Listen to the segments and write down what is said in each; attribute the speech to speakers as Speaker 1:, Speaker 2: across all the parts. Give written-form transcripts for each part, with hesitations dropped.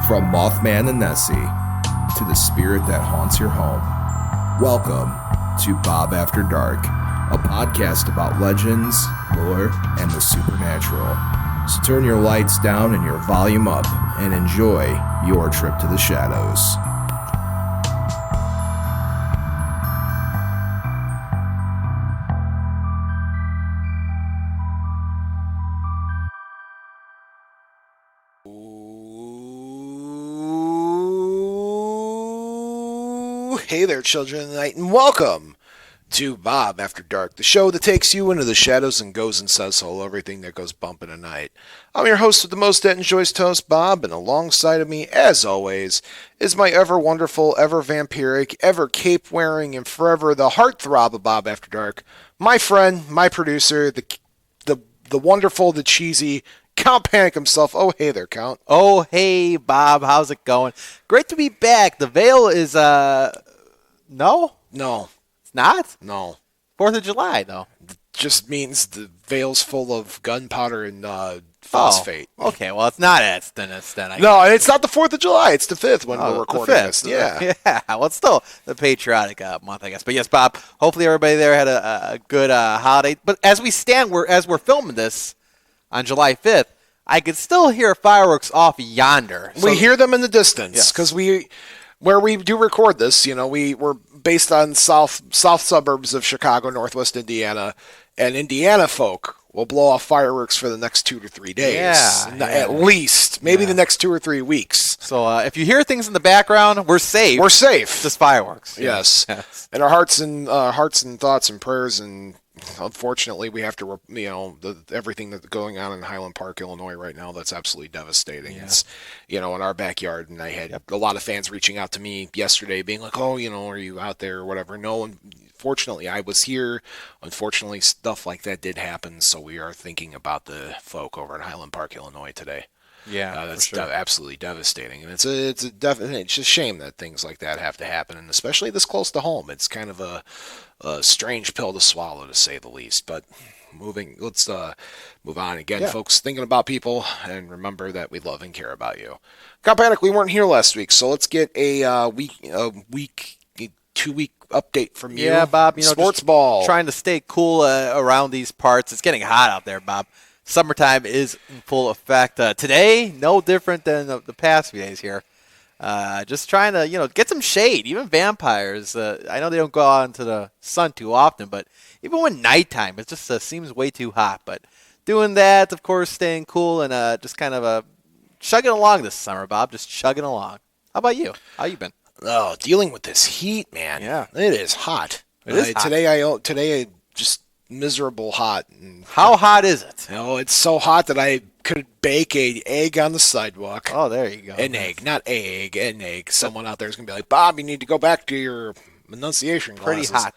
Speaker 1: From Mothman and Nessie to the spirit that haunts your home, welcome to Bob After Dark, a podcast about legends, lore, and the supernatural. So turn your lights down and your volume up and enjoy your trip to the shadows.
Speaker 2: Hey there, children of the night, and welcome to Bob After Dark, the show that takes you into the shadows and goes and says hello, everything that goes bump in the night. I'm your host with the most that enjoys toast, Bob, and alongside of me, as always, is my ever wonderful, ever vampiric, ever cape-wearing, and forever the heartthrob of Bob After Dark, my friend, my producer, the wonderful, the cheesy, Count Panic himself. Oh, hey there, Count.
Speaker 3: Oh, hey, Bob. How's it going? Great to be back. The veil is, no?
Speaker 2: No.
Speaker 3: It's not?
Speaker 2: No.
Speaker 3: 4th of July, though.
Speaker 2: Just means the veil's full of gunpowder and phosphate.
Speaker 3: Oh, okay, well, it's not then.
Speaker 2: No, it's not the 4th of July. It's the 5th when we're recording this.
Speaker 3: Yeah. Yeah, well, it's still the patriotic month, I guess. But yes, Bob, hopefully everybody there had a good holiday. But as we're filming this on July 5th, I could still hear fireworks off yonder.
Speaker 2: So, we hear them in the distance because where we do record this, we're based on south suburbs of Chicago, Northwest Indiana, and Indiana folk will blow off fireworks for the next 2 to 3 days. At least. Maybe the next 2 or 3 weeks.
Speaker 3: So if you hear things in the background, we're safe.
Speaker 2: We're safe.
Speaker 3: Just fireworks.
Speaker 2: Yes. And our hearts and thoughts and prayers, and unfortunately we have to, everything that's going on in Highland Park, Illinois right now, that's absolutely devastating. Yeah. It's, in our backyard, and I had a lot of fans reaching out to me yesterday being like, oh, are you out there or whatever? No, unfortunately I was here. Unfortunately, stuff like that did happen, so we are thinking about the folk over in Highland Park, Illinois today.
Speaker 3: Yeah,
Speaker 2: that's
Speaker 3: sure.
Speaker 2: Absolutely devastating, and it's a shame that things like that have to happen, and especially this close to home. It's kind of a strange pill to swallow, to say the least. But let's move on again, folks. Thinking about people, and remember that we love and care about you. Count Panic, we weren't here last week, so let's get a 2-week update from you.
Speaker 3: Yeah, Bob.
Speaker 2: Sports ball.
Speaker 3: Trying to stay cool around these parts. It's getting hot out there, Bob. Summertime is in full effect. Today, no different than the past few days here. Just trying to, get some shade. Even vampires, I know they don't go out into the sun too often, but even when nighttime, it just seems way too hot. But doing that, of course, staying cool and just kind of chugging along this summer, Bob. Just chugging along. How about you? How you been?
Speaker 2: Oh, dealing with this heat, man.
Speaker 3: Yeah.
Speaker 2: It is hot.
Speaker 3: It is hot.
Speaker 2: Today I just miserable hot. And
Speaker 3: how hot is it?
Speaker 2: It's so hot that I could bake an egg on the sidewalk.
Speaker 3: Oh, there you go.
Speaker 2: An egg. Someone out there is going to be like, Bob, you need to go back to your enunciation classes.
Speaker 3: Pretty hot.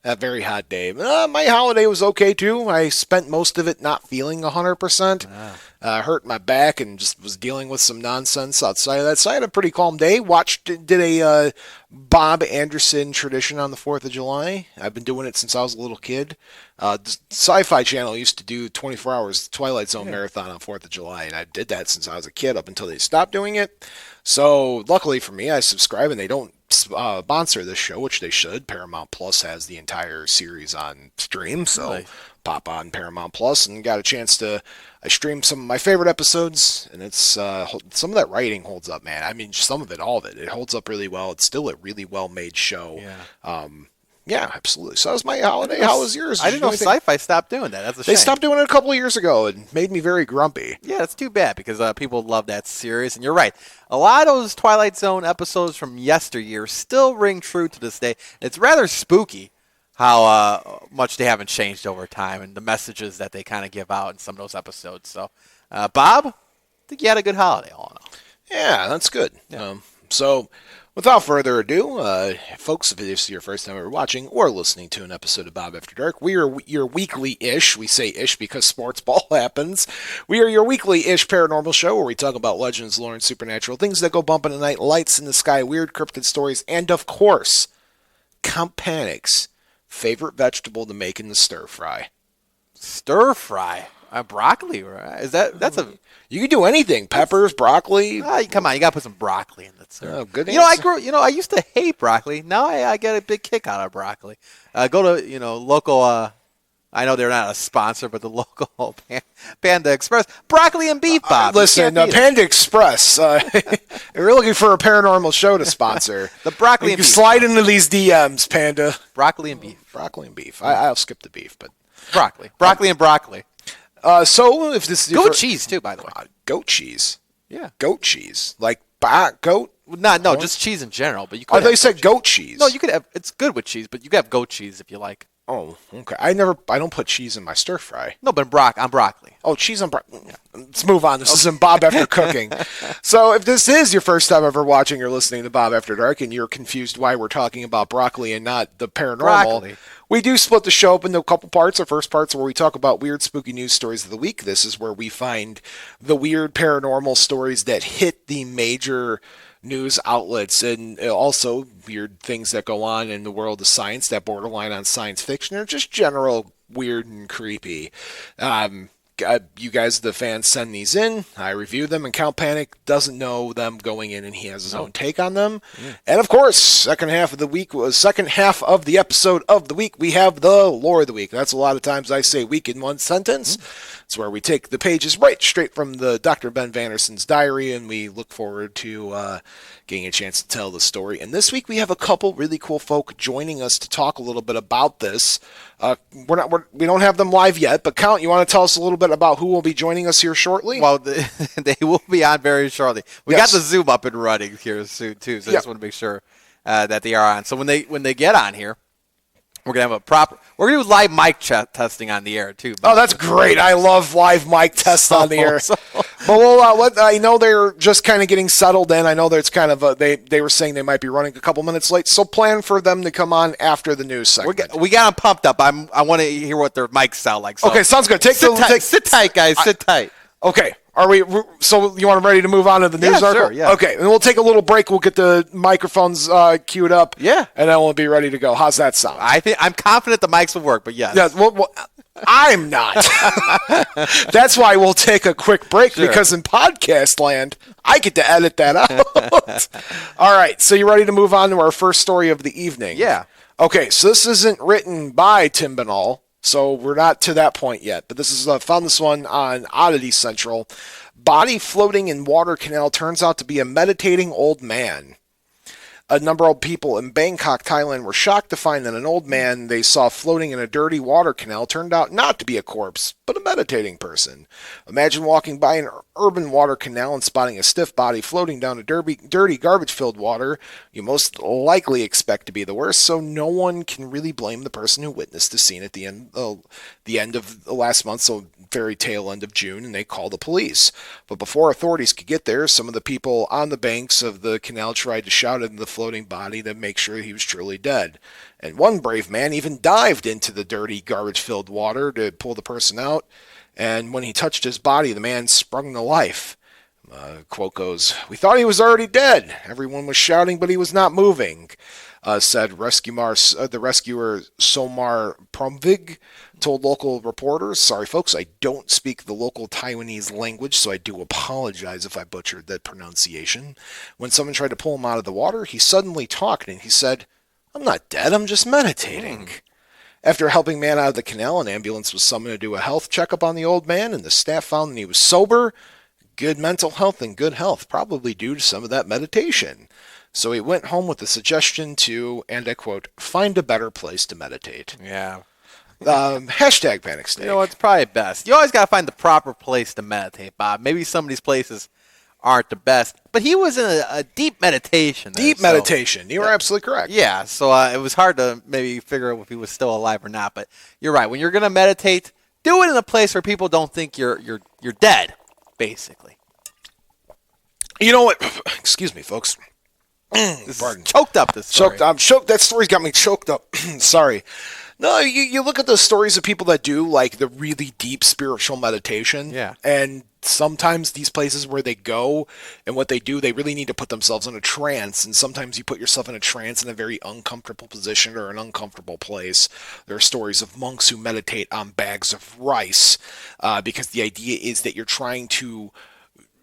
Speaker 2: A very hot day. My holiday was okay, too. I spent most of it not feeling 100%. Hurt my back and just was dealing with some nonsense outside of that. So I had a pretty calm day. Did a Bob Anderson tradition on the 4th of July. I've been doing it since I was a little kid. The Sci-Fi Channel used to do 24 hours Twilight Zone marathon on 4th of July, and I did that since I was a kid up until they stopped doing it. So luckily for me, I subscribe, and they don't sponsor this show, which they should. Paramount Plus has the entire series on stream, so
Speaker 3: really?
Speaker 2: Pop on Paramount Plus, and got a chance to I streamed some of my favorite episodes, and it's some of that writing holds up, man. I mean, some of it, all of it, it holds up really well. It's still a really well made show. Yeah, absolutely. So that was my holiday. How was yours?
Speaker 3: I didn't know Sci-Fi stopped doing that. That's a shame.
Speaker 2: They stopped doing it a couple of years ago. It made me very grumpy.
Speaker 3: Yeah, it's too bad because people love that series. And you're right. A lot of those Twilight Zone episodes from yesteryear still ring true to this day. It's rather spooky how much they haven't changed over time and the messages that they kind of give out in some of those episodes. So, Bob, I think you had a good holiday all in all.
Speaker 2: Yeah, that's good. Yeah. So, without further ado, folks, if this is your first time ever watching or listening to an episode of Bob After Dark, we are your weekly-ish, we say ish because sports ball happens, we are your weekly-ish paranormal show where we talk about legends, lore, and supernatural, things that go bump in the night, lights in the sky, weird cryptid stories, and of course, Count Panic's favorite vegetable to make in the stir-fry.
Speaker 3: Stir-fry? Broccoli, right? That's a...
Speaker 2: You can do anything. Peppers, broccoli.
Speaker 3: Come on, you got to put some broccoli in it, sir.
Speaker 2: Oh, good
Speaker 3: answer.
Speaker 2: answer.
Speaker 3: I used to hate broccoli. Now I get a big kick out of broccoli. Go to, local, I know they're not a sponsor, but the local Panda Express. Broccoli and beef, Bob.
Speaker 2: Listen, Panda Express, if you're looking for a paranormal show to sponsor,
Speaker 3: the broccoli and beef.
Speaker 2: Slide into these DMs, Panda.
Speaker 3: Broccoli and beef.
Speaker 2: Broccoli and beef. I'll skip the beef, but...
Speaker 3: Broccoli and broccoli.
Speaker 2: So if this is
Speaker 3: goat cheese too, by the way.
Speaker 2: Goat cheese.
Speaker 3: Yeah.
Speaker 2: Goat cheese, like goat.
Speaker 3: No, just cheese in general. But you could.
Speaker 2: They said goat cheese.
Speaker 3: No, you could have. It's good with cheese, but you could have goat cheese if you like.
Speaker 2: Oh, okay. I don't put cheese in my stir fry.
Speaker 3: No, but on broccoli.
Speaker 2: Oh, cheese on broccoli. Yeah. Let's move on. This isn't Bob After Cooking. So if this is your first time ever watching or listening to Bob After Dark and you're confused why we're talking about broccoli and not the paranormal, we do split the show up into a couple parts. Our first part's where we talk about weird, spooky news stories of the week. This is where we find the weird paranormal stories that hit the major news outlets and also weird things that go on in the world of science that borderline on science fiction or just general weird and creepy. You guys, the fans, send these in. I review them, and Count Panic doesn't know them going in, and he has his own take on them. Yeah. And of course, second half of the episode of the week, we have the lore of the week. That's a lot of times I say week in one sentence. It's where we take the pages right straight from the Dr. Ben Vanderson's diary, and we look forward to getting a chance to tell the story. And this week we have a couple really cool folk joining us to talk a little bit about this. We don't have them live yet, but Count, you want to tell us a little bit about who will be joining us here shortly?
Speaker 3: Well, they will be on very shortly. We got the Zoom up and running here soon too, so I just want to make sure that they are on. So when they get on here, we're gonna have we're gonna do live mic testing on the air too.
Speaker 2: Oh, that's great! I love live mic tests on the air. But we'll I know they're just kind of getting settled in. I know that it's kind of they were saying they might be running a couple minutes late, so plan for them to come on after the news segment.
Speaker 3: We got them pumped up. I want to hear what their mics sound like. So.
Speaker 2: Okay, sounds good.
Speaker 3: Sit tight, guys. Sit tight.
Speaker 2: Okay. Are we? So you want them ready to move on to the news article?
Speaker 3: Sure, yeah.
Speaker 2: Okay, and we'll take a little break. We'll get the microphones queued up.
Speaker 3: Yeah.
Speaker 2: And then we'll be ready to go. How's that sound?
Speaker 3: I'm confident the mics will work, but yes.
Speaker 2: Yeah. Well, I'm not. That's why we'll take a quick break because in podcast land, I get to edit that out. All right. So you ready to move on to our first story of the evening?
Speaker 3: Yeah.
Speaker 2: Okay. So this isn't written by Tim Binnall. So we're not to that point yet, but this is found this one on Oddity Central. Body floating in water canal turns out to be a meditating old man. A number of people in Bangkok, Thailand were shocked to find that an old man they saw floating in a dirty water canal turned out not to be a corpse, but a meditating person. Imagine walking by an urban water canal and spotting a stiff body floating down a dirty garbage-filled water. You most likely expect to be the worst, so no one can really blame the person who witnessed the scene at the end of last month, so very tail end of June, and they called the police. But before authorities could get there, some of the people on the banks of the canal tried to shout at the floating body to make sure he was truly dead. And one brave man even dived into the dirty, garbage-filled water to pull the person out, and when he touched his body, the man sprung to life. Quote goes, "We thought he was already dead. Everyone was shouting, but he was not moving," said the rescuer Somar Promvig told local reporters. Sorry, folks, I don't speak the local Taiwanese language, so I do apologize if I butchered that pronunciation. When someone tried to pull him out of the water, he suddenly talked, and he said, "I'm not dead, I'm just meditating." After helping man out of the canal, an ambulance was summoned to do a health checkup on the old man, and the staff found that he was sober, good mental health, and good health, probably due to some of that meditation. So he went home with the suggestion to, and I quote, "find a better place to meditate."
Speaker 3: Yeah.
Speaker 2: Hashtag panic snake.
Speaker 3: You know, it's probably best. You always got to find the proper place to meditate, Bob. Maybe some of these places aren't the best, but he was in a deep meditation.
Speaker 2: Meditation. You are absolutely correct.
Speaker 3: Yeah, so it was hard to maybe figure out if he was still alive or not, but you're right. When you're going to meditate, do it in a place where people don't think you're dead, basically.
Speaker 2: You know what? Excuse me, folks.
Speaker 3: Pardon. Choked up this story.
Speaker 2: I'm choked. That story's got me choked up. Sorry. No, you look at the stories of people that do like the really deep spiritual meditation.
Speaker 3: Yeah.
Speaker 2: And sometimes these places where they go and what they do, they really need to put themselves in a trance. And sometimes you put yourself in a trance in a very uncomfortable position or an uncomfortable place. There are stories of monks who meditate on bags of rice because the idea is that you're trying to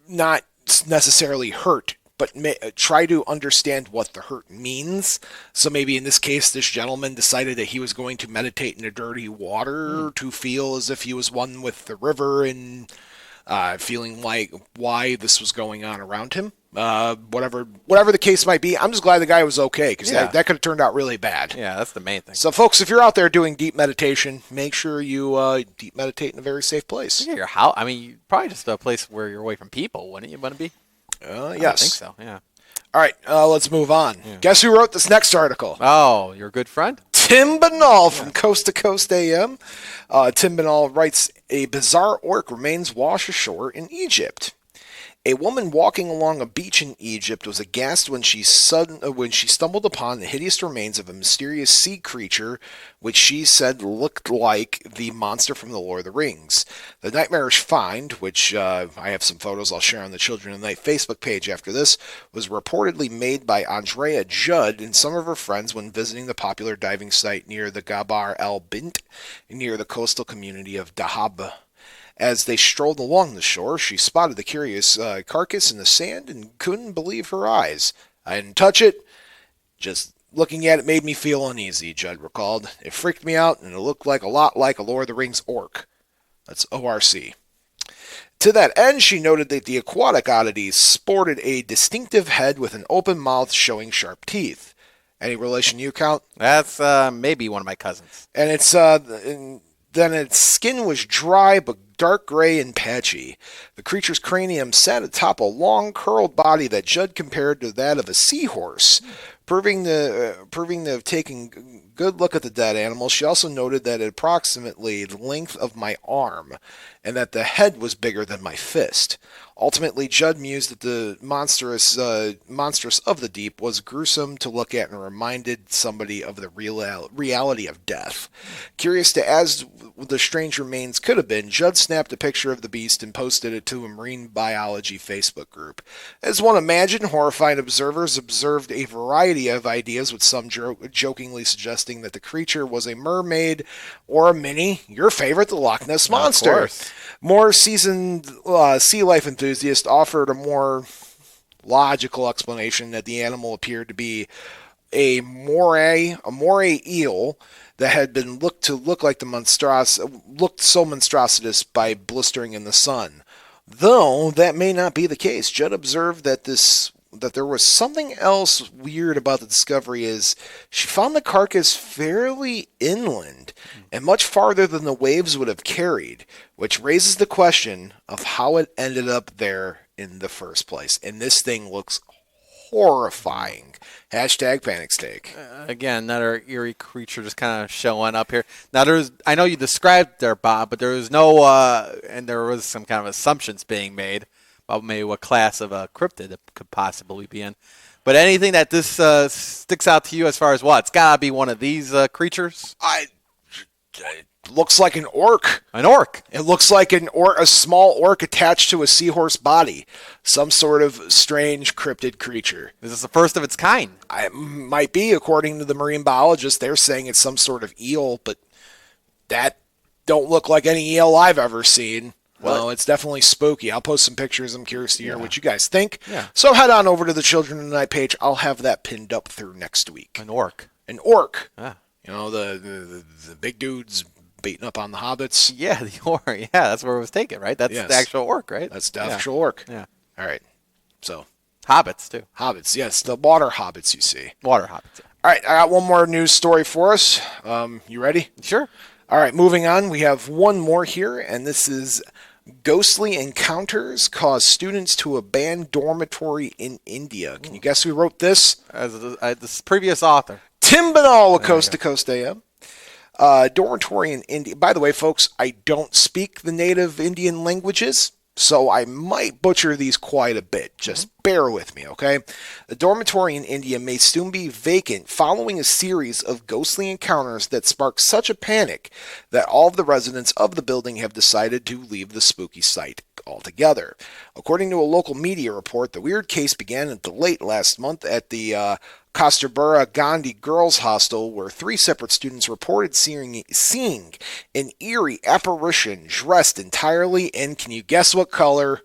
Speaker 2: not necessarily hurt, but try to understand what the hurt means. So maybe in this case, this gentleman decided that he was going to meditate in the dirty water to feel as if he was one with the river and feeling like why this was going on around him. Whatever the case might be, I'm just glad the guy was okay, because that could have turned out really bad.
Speaker 3: Yeah, that's the main thing.
Speaker 2: So, folks, if you're out there doing deep meditation, make sure you deep meditate in a very safe place.
Speaker 3: Yeah, your house. I mean, probably just a place where you're away from people, wouldn't you want to be?
Speaker 2: Yes.
Speaker 3: I think so, yeah.
Speaker 2: All right, let's move on. Yeah. Guess who wrote this next article?
Speaker 3: Oh, your good friend?
Speaker 2: Tim Banal from Coast to Coast AM. Tim Banal writes, a bizarre orc remains wash ashore in Egypt. A woman walking along a beach in Egypt was aghast when she stumbled upon the hideous remains of a mysterious sea creature, which she said looked like the monster from the Lord of the Rings. The nightmarish find, which I have some photos I'll share on the Children of the Night Facebook page after this, was reportedly made by Andrea Judd and some of her friends when visiting the popular diving site near the Gabar el Bint, near the coastal community of Dahab. As they strolled along the shore, she spotted the curious carcass in the sand and couldn't believe her eyes. I didn't touch it. Just looking at it made me feel uneasy, Judd recalled. It freaked me out, and it looked like a lot like a Lord of the Rings orc. That's ORC. To that end, she noted that the aquatic oddities sported a distinctive head with an open mouth showing sharp teeth. Any relation you count?
Speaker 3: That's maybe one of my cousins.
Speaker 2: And it's then its skin was dry but dark gray and patchy. The creature's cranium sat atop a long, curled body that Judd compared to that of a seahorse. Proving to have taken a good look at the dead animal, she also noted that it approximately the length of my arm, and that the head was bigger than my fist. Ultimately, Judd mused that the monstrous of the deep was gruesome to look at and reminded somebody of the reality of death. Curious as the strange remains could have been, Judd snapped a picture of the beast and posted it to a marine biology Facebook group. As one imagined, horrified observers observed a variety of ideas, with some jokingly suggesting that the creature was a mermaid or a mini, your favorite, the Loch Ness Monster.
Speaker 3: Of course.
Speaker 2: More seasoned sea life enthusiasts offered a more logical explanation that the animal appeared to be a moray eel that had been looked like looked so monstrous by blistering in the sun. Though that may not be the case, Judd observed that there was something else weird about the discovery is she found the carcass fairly inland and much farther than the waves would have carried, which raises the question of how it ended up there in the first place. And this thing looks horrifying. Hashtag panic steak.
Speaker 3: Again, another eerie creature just kind of showing up here. Now, I know you described there, Bob, but there was no, and there was some kind of assumptions being made about maybe what class of cryptid it could possibly be in. But anything that this sticks out to you as far as what? It's got to be one of these creatures?
Speaker 2: It looks like an orc.
Speaker 3: An orc?
Speaker 2: It looks like a small orc attached to a seahorse body. Some sort of strange cryptid creature.
Speaker 3: Is this the first of its kind?
Speaker 2: It might be, according to the marine biologist. They're saying it's some sort of eel, but that don't look like any eel I've ever seen. Well, it's definitely spooky. I'll post some pictures. I'm curious to hear what you guys think.
Speaker 3: Yeah.
Speaker 2: So head on over to the Children of the Night page. I'll have that pinned up through next week.
Speaker 3: An orc.
Speaker 2: An orc.
Speaker 3: Ah.
Speaker 2: You know, the big dudes beating up on the hobbits.
Speaker 3: Yeah, the orc. Yeah, that's where it was taken, right? That's the actual orc, right?
Speaker 2: That's the actual orc.
Speaker 3: Yeah.
Speaker 2: All right. So.
Speaker 3: Hobbits, too.
Speaker 2: Hobbits, yes. The water hobbits, you see.
Speaker 3: Water hobbits. Yeah.
Speaker 2: All right, I got one more news story for us. You ready?
Speaker 3: Sure.
Speaker 2: All right, moving on. We have one more here, and this is ghostly encounters cause students to abandon dormitory in India. Can you guess who wrote this?
Speaker 3: This previous author.
Speaker 2: Tim Banal with Coast to Coast AM. Dormitory in India. By the way, folks, I don't speak the native Indian languages, so I might butcher these quite a bit. Just bear with me, okay? The dormitory in India may soon be vacant following a series of ghostly encounters that sparked such a panic that all of the residents of the building have decided to leave the spooky site altogether. According to a local media report, the weird case began at the late last month at the Kasturba Gandhi Girls Hostel, where 3 separate students reported seeing an eerie apparition dressed entirely in, can you guess what color?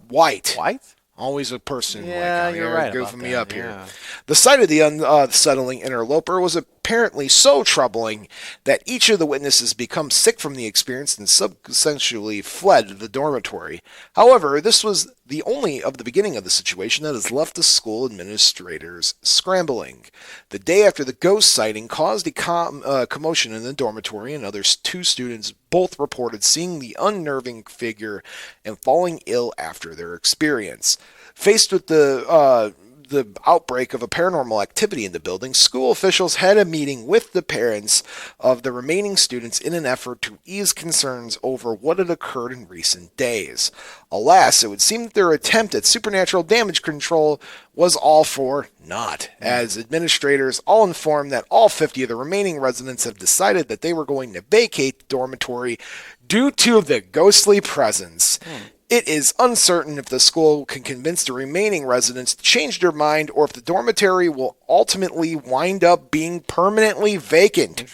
Speaker 2: White.
Speaker 3: White?
Speaker 2: Always a person.
Speaker 3: Yeah, you're right
Speaker 2: goofing
Speaker 3: about
Speaker 2: me
Speaker 3: that,
Speaker 2: up here.
Speaker 3: yeah.
Speaker 2: The sight of the unsettling interloper was apparently so troubling that each of the witnesses became sick from the experience and subsequently fled the dormitory. However, this was the only of the beginning of the situation that has left the school administrators scrambling. The day after the ghost sighting caused a commotion in the dormitory, and others 2 students both reported seeing the unnerving figure and falling ill after their experience. Faced with the outbreak of a paranormal activity in the building, school officials had a meeting with the parents of the remaining students in an effort to ease concerns over what had occurred in recent days. Alas, it would seem that their attempt at supernatural damage control was all for naught, as administrators all informed that all 50 of the remaining residents have decided that they were going to vacate the dormitory due to the ghostly presence. It is uncertain if the school can convince the remaining residents to change their mind or if the dormitory will ultimately wind up being permanently vacant.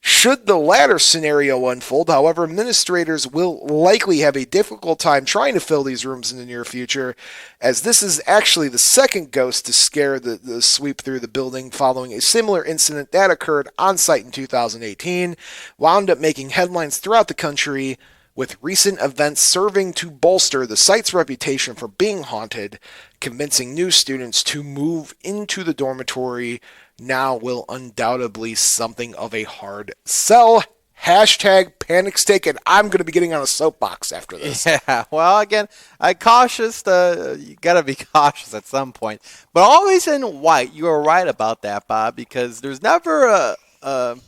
Speaker 2: Should the latter scenario unfold, however, administrators will likely have a difficult time trying to fill these rooms in the near future, as this is actually the second ghost to scare the sweep through the building following a similar incident that occurred on site in 2018, wound up making headlines throughout the country, with recent events serving to bolster the site's reputation for being haunted. Convincing new students to move into the dormitory now will undoubtedly something of a hard sell. Hashtag panic stick, and I'm going to be getting on a soapbox after this.
Speaker 3: Yeah, well, again, you got to be cautious at some point. But always in white. You are right about that, Bob, because there's never an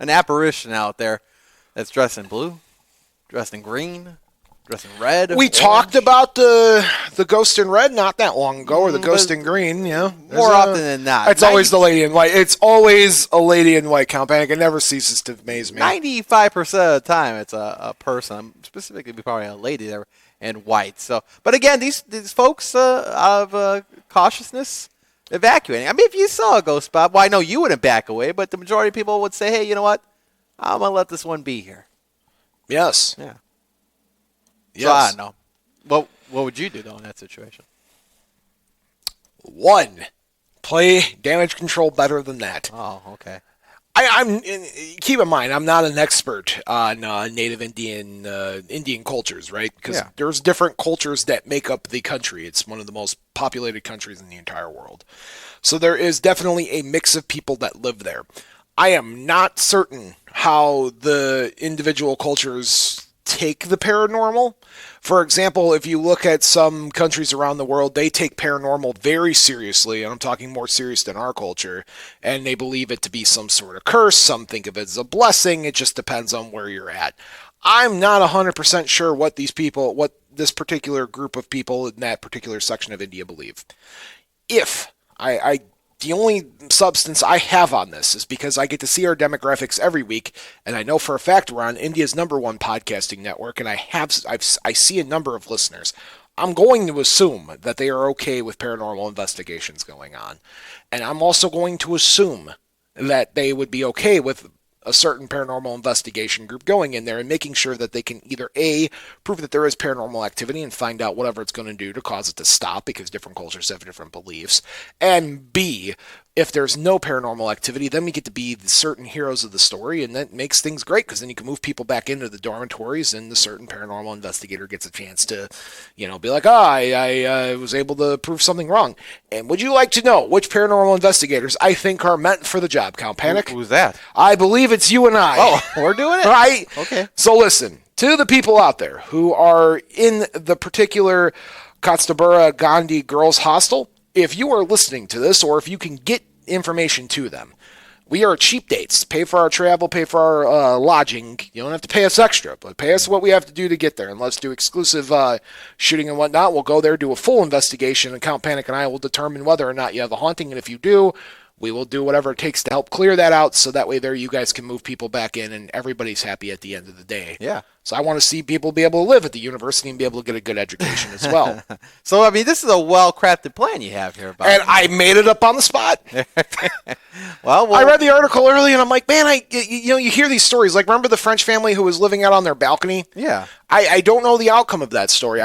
Speaker 3: apparition out there that's dressed in blue, dressed in green, dressed in red.
Speaker 2: We talked about the ghost in red not that long ago, or the ghost in green. Yeah,
Speaker 3: more often than not,
Speaker 2: it's always the lady in white. It's always a lady in white. Count Panic. It never ceases to amaze me.
Speaker 3: 95% of the time, it's a person, specifically probably a lady there in white. So, but again, these folks out of cautiousness, evacuating. I mean, if you saw a ghost, Bob, well, I know you wouldn't back away, but the majority of people would say, "Hey, you know what? I'm gonna let this one be here."
Speaker 2: Yes.
Speaker 3: Yeah.
Speaker 2: Yes.
Speaker 3: So I don't know. What would you do, though, in that situation?
Speaker 2: 1, play damage control better than that.
Speaker 3: Oh, okay.
Speaker 2: Keep in mind, I'm not an expert on native Indian cultures, right? Because there's different cultures that make up the country. It's one of the most populated countries in the entire world. So there is definitely a mix of people that live there. I am not certain how the individual cultures take the paranormal. For example, if you look at some countries around the world, they take paranormal very seriously, and I'm talking more serious than our culture, and they believe it to be some sort of curse. Some think of it as a blessing. It just depends on where you're at. I'm not 100% sure what this particular group of people in that particular section of India believe. The only substance I have on this is because I get to see our demographics every week, and I know for a fact we're on India's #1 podcasting network, and I see a number of listeners. I'm going to assume that they are okay with paranormal investigations going on, and I'm also going to assume that they would be okay with a certain paranormal investigation group going in there and making sure that they can either A, prove that there is paranormal activity and find out whatever it's going to do to cause it to stop, because different cultures have different beliefs, and B, if there's no paranormal activity, then we get to be the certain heroes of the story, and that makes things great, because then you can move people back into the dormitories, and the certain paranormal investigator gets a chance to, be like, I was able to prove something wrong. And would you like to know which paranormal investigators I think are meant for the job, Count Panic?
Speaker 3: Who's that?
Speaker 2: I believe it's you and I.
Speaker 3: Oh, we're doing it?
Speaker 2: Right?
Speaker 3: Okay.
Speaker 2: So listen, to the people out there who are in the particular Kasturba Gandhi Girls Hostel, if you are listening to this, or if you can get information to them, we are cheap dates. Pay for our travel, pay for our lodging. You don't have to pay us extra, but pay us what we have to do to get there. And let's do exclusive shooting and whatnot. We'll go there, do a full investigation, and Count Panic and I will determine whether or not you have a haunting. And if you do, we will do whatever it takes to help clear that out, so that way there you guys can move people back in and everybody's happy at the end of the day.
Speaker 3: Yeah.
Speaker 2: So I want to see people be able to live at the university and be able to get a good education as well.
Speaker 3: So, I mean, this is a well-crafted plan you have here, Bob.
Speaker 2: And I made it up on the spot.
Speaker 3: well,
Speaker 2: I read the article early, and I'm like, man, you hear these stories. Like, remember the French family who was living out on their balcony?
Speaker 3: Yeah.
Speaker 2: I don't know the outcome of that story.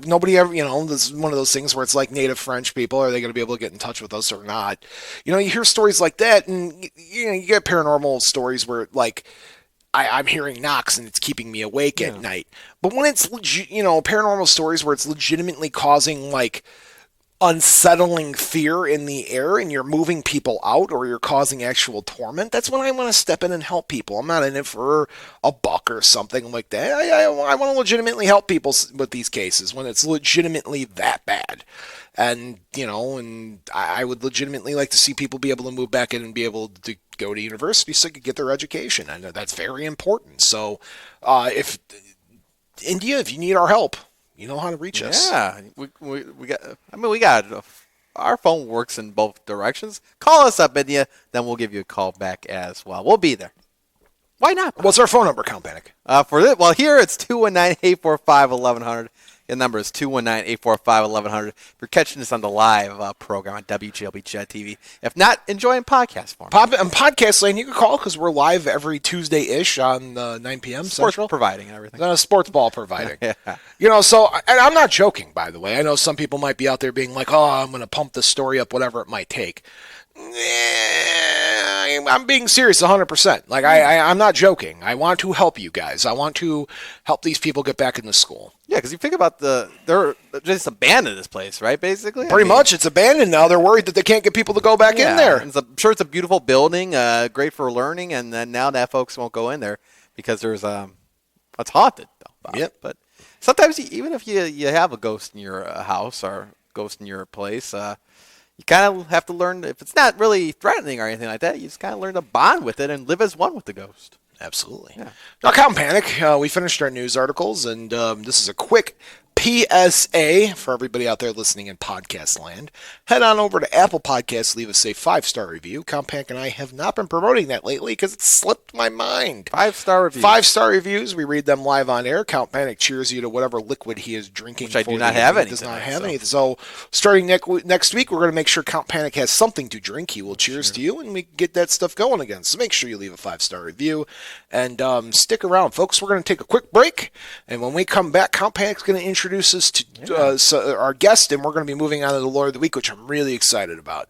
Speaker 2: Nobody ever, this is one of those things where it's like native French people. Are they going to be able to get in touch with us or not? You hear stories like that, and you get paranormal stories where, like, I'm hearing knocks and it's keeping me awake at night. But when it's, paranormal stories where it's legitimately causing, like, unsettling fear in the air and you're moving people out or you're causing actual torment, that's when I want to step in and help people. I'm not in it for a buck or something like that. I want to legitimately help people with these cases when it's legitimately that bad. And, and I would legitimately like to see people be able to move back in and be able to go to university so they could get their education. I know that's very important. So if India, if you need our help, you know how to reach us.
Speaker 3: Yeah, we got. Our phone works in both directions. Call us up, India, then we'll give you a call back as well. We'll be there. Why not?
Speaker 2: What's our phone number, Count Panic?
Speaker 3: Here it's 219-845-1100. The number is 219-845-1100. If you're catching this on the live program on WGLB-TV. If not, enjoy in podcast form.
Speaker 2: On Podcast Lane, you can call because we're live every Tuesday-ish on 9 p.m.
Speaker 3: Sports
Speaker 2: Central.
Speaker 3: providing and everything.
Speaker 2: Sports ball providing.
Speaker 3: Yeah.
Speaker 2: So, and I'm not joking, by the way. I know some people might be out there being like, oh, I'm going to pump this story up, whatever it might take. I'm being serious 100%. Like, I'm not joking. I want to help you guys. I want to help these people get back into school.
Speaker 3: Yeah, because you think about they're just abandoned this place, right, basically?
Speaker 2: Pretty much. It's abandoned now. They're worried that they can't get people to go back in there.
Speaker 3: I'm sure it's a beautiful building, great for learning, and then now that folks won't go in there because there's it's haunted, though, Bob.
Speaker 2: Yep.
Speaker 3: But sometimes, even if you have a ghost in your house or ghost in your place, you kind of have to learn, if it's not really threatening or anything like that, you just kind of learn to bond with it and live as one with the ghost.
Speaker 2: Absolutely.
Speaker 3: Yeah.
Speaker 2: Now, Count Panic, we finished our news articles, and this is a quick PSA for everybody out there listening in podcast land. Head on over to Apple Podcasts, leave us a 5-star review. Count Panic and I have not been promoting that lately because it slipped my mind.
Speaker 3: 5-star reviews.
Speaker 2: 5-star reviews. We read them live on air. Count Panic cheers you to whatever liquid he is drinking.
Speaker 3: Which I do not have any.
Speaker 2: Does not have any. So starting next week, we're going to make sure Count Panic has something to drink. He will cheers to you, and we get that stuff going again. So make sure you leave a 5-star review and stick around, folks. We're going to take a quick break, and when we come back, Count Panic's going to introduce us to our guest, and we're going to be moving on to the Lord of the Week, which I'm really excited about.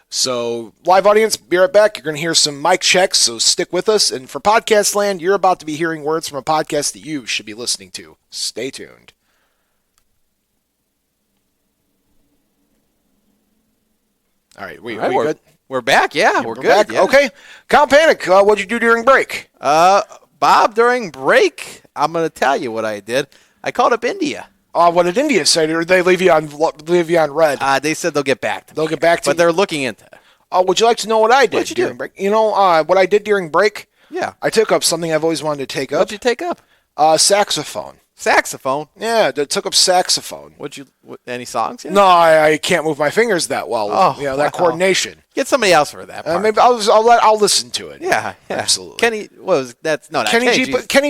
Speaker 2: So, live audience, be right back. You're going to hear some mic checks, so stick with us. And for Podcast Land, you're about to be hearing words from a podcast that you should be listening to. Stay tuned. All right, we good?
Speaker 3: We're back, yeah. We're good.
Speaker 2: Back?
Speaker 3: Yeah.
Speaker 2: Okay. Count Panic, what'd you do during break?
Speaker 3: Bob, during break, I'm going to tell you what I did. I called up India.
Speaker 2: What did India say? Or did they leave you on red?
Speaker 3: They said they'll get back to me.
Speaker 2: They'll get back to you.
Speaker 3: But they're looking into it.
Speaker 2: Would you like to know what I did
Speaker 3: What'd you
Speaker 2: during
Speaker 3: do?
Speaker 2: break? What I did during break?
Speaker 3: Yeah.
Speaker 2: I took up something I've always wanted to take up.
Speaker 3: What'd you take up?
Speaker 2: Saxophone.
Speaker 3: Saxophone?
Speaker 2: Yeah, I took up saxophone.
Speaker 3: Any songs yet?
Speaker 2: No, I can't move my fingers that well. That coordination.
Speaker 3: Get somebody else for that part.
Speaker 2: Maybe I'll listen to it.
Speaker 3: Yeah,
Speaker 2: absolutely.
Speaker 3: Kenny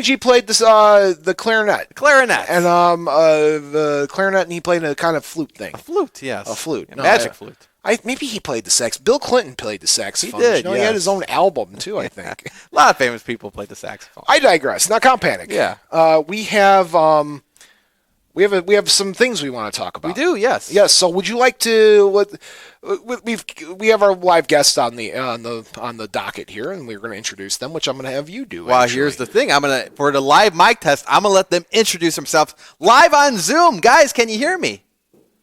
Speaker 2: G played this the clarinet.
Speaker 3: Clarinet.
Speaker 2: And the clarinet, and he played a kind of flute thing.
Speaker 3: A flute, yes.
Speaker 2: A flute.
Speaker 3: Magic flute.
Speaker 2: Maybe he played the sax. Bill Clinton played the saxophone.
Speaker 3: He did,
Speaker 2: He had his own album, too, I think.
Speaker 3: A lot of famous people played the saxophone.
Speaker 2: I digress. Now, Count Panic.
Speaker 3: Yeah.
Speaker 2: We have some things we want to talk about.
Speaker 3: We do, yes.
Speaker 2: Yes. So, would you like to? We have our live guests on the docket here, and we're going to introduce them, which I'm going to have you do.
Speaker 3: Well, here's the thing. For the live mic test, I'm going to let them introduce themselves live on Zoom. Guys, can you hear me?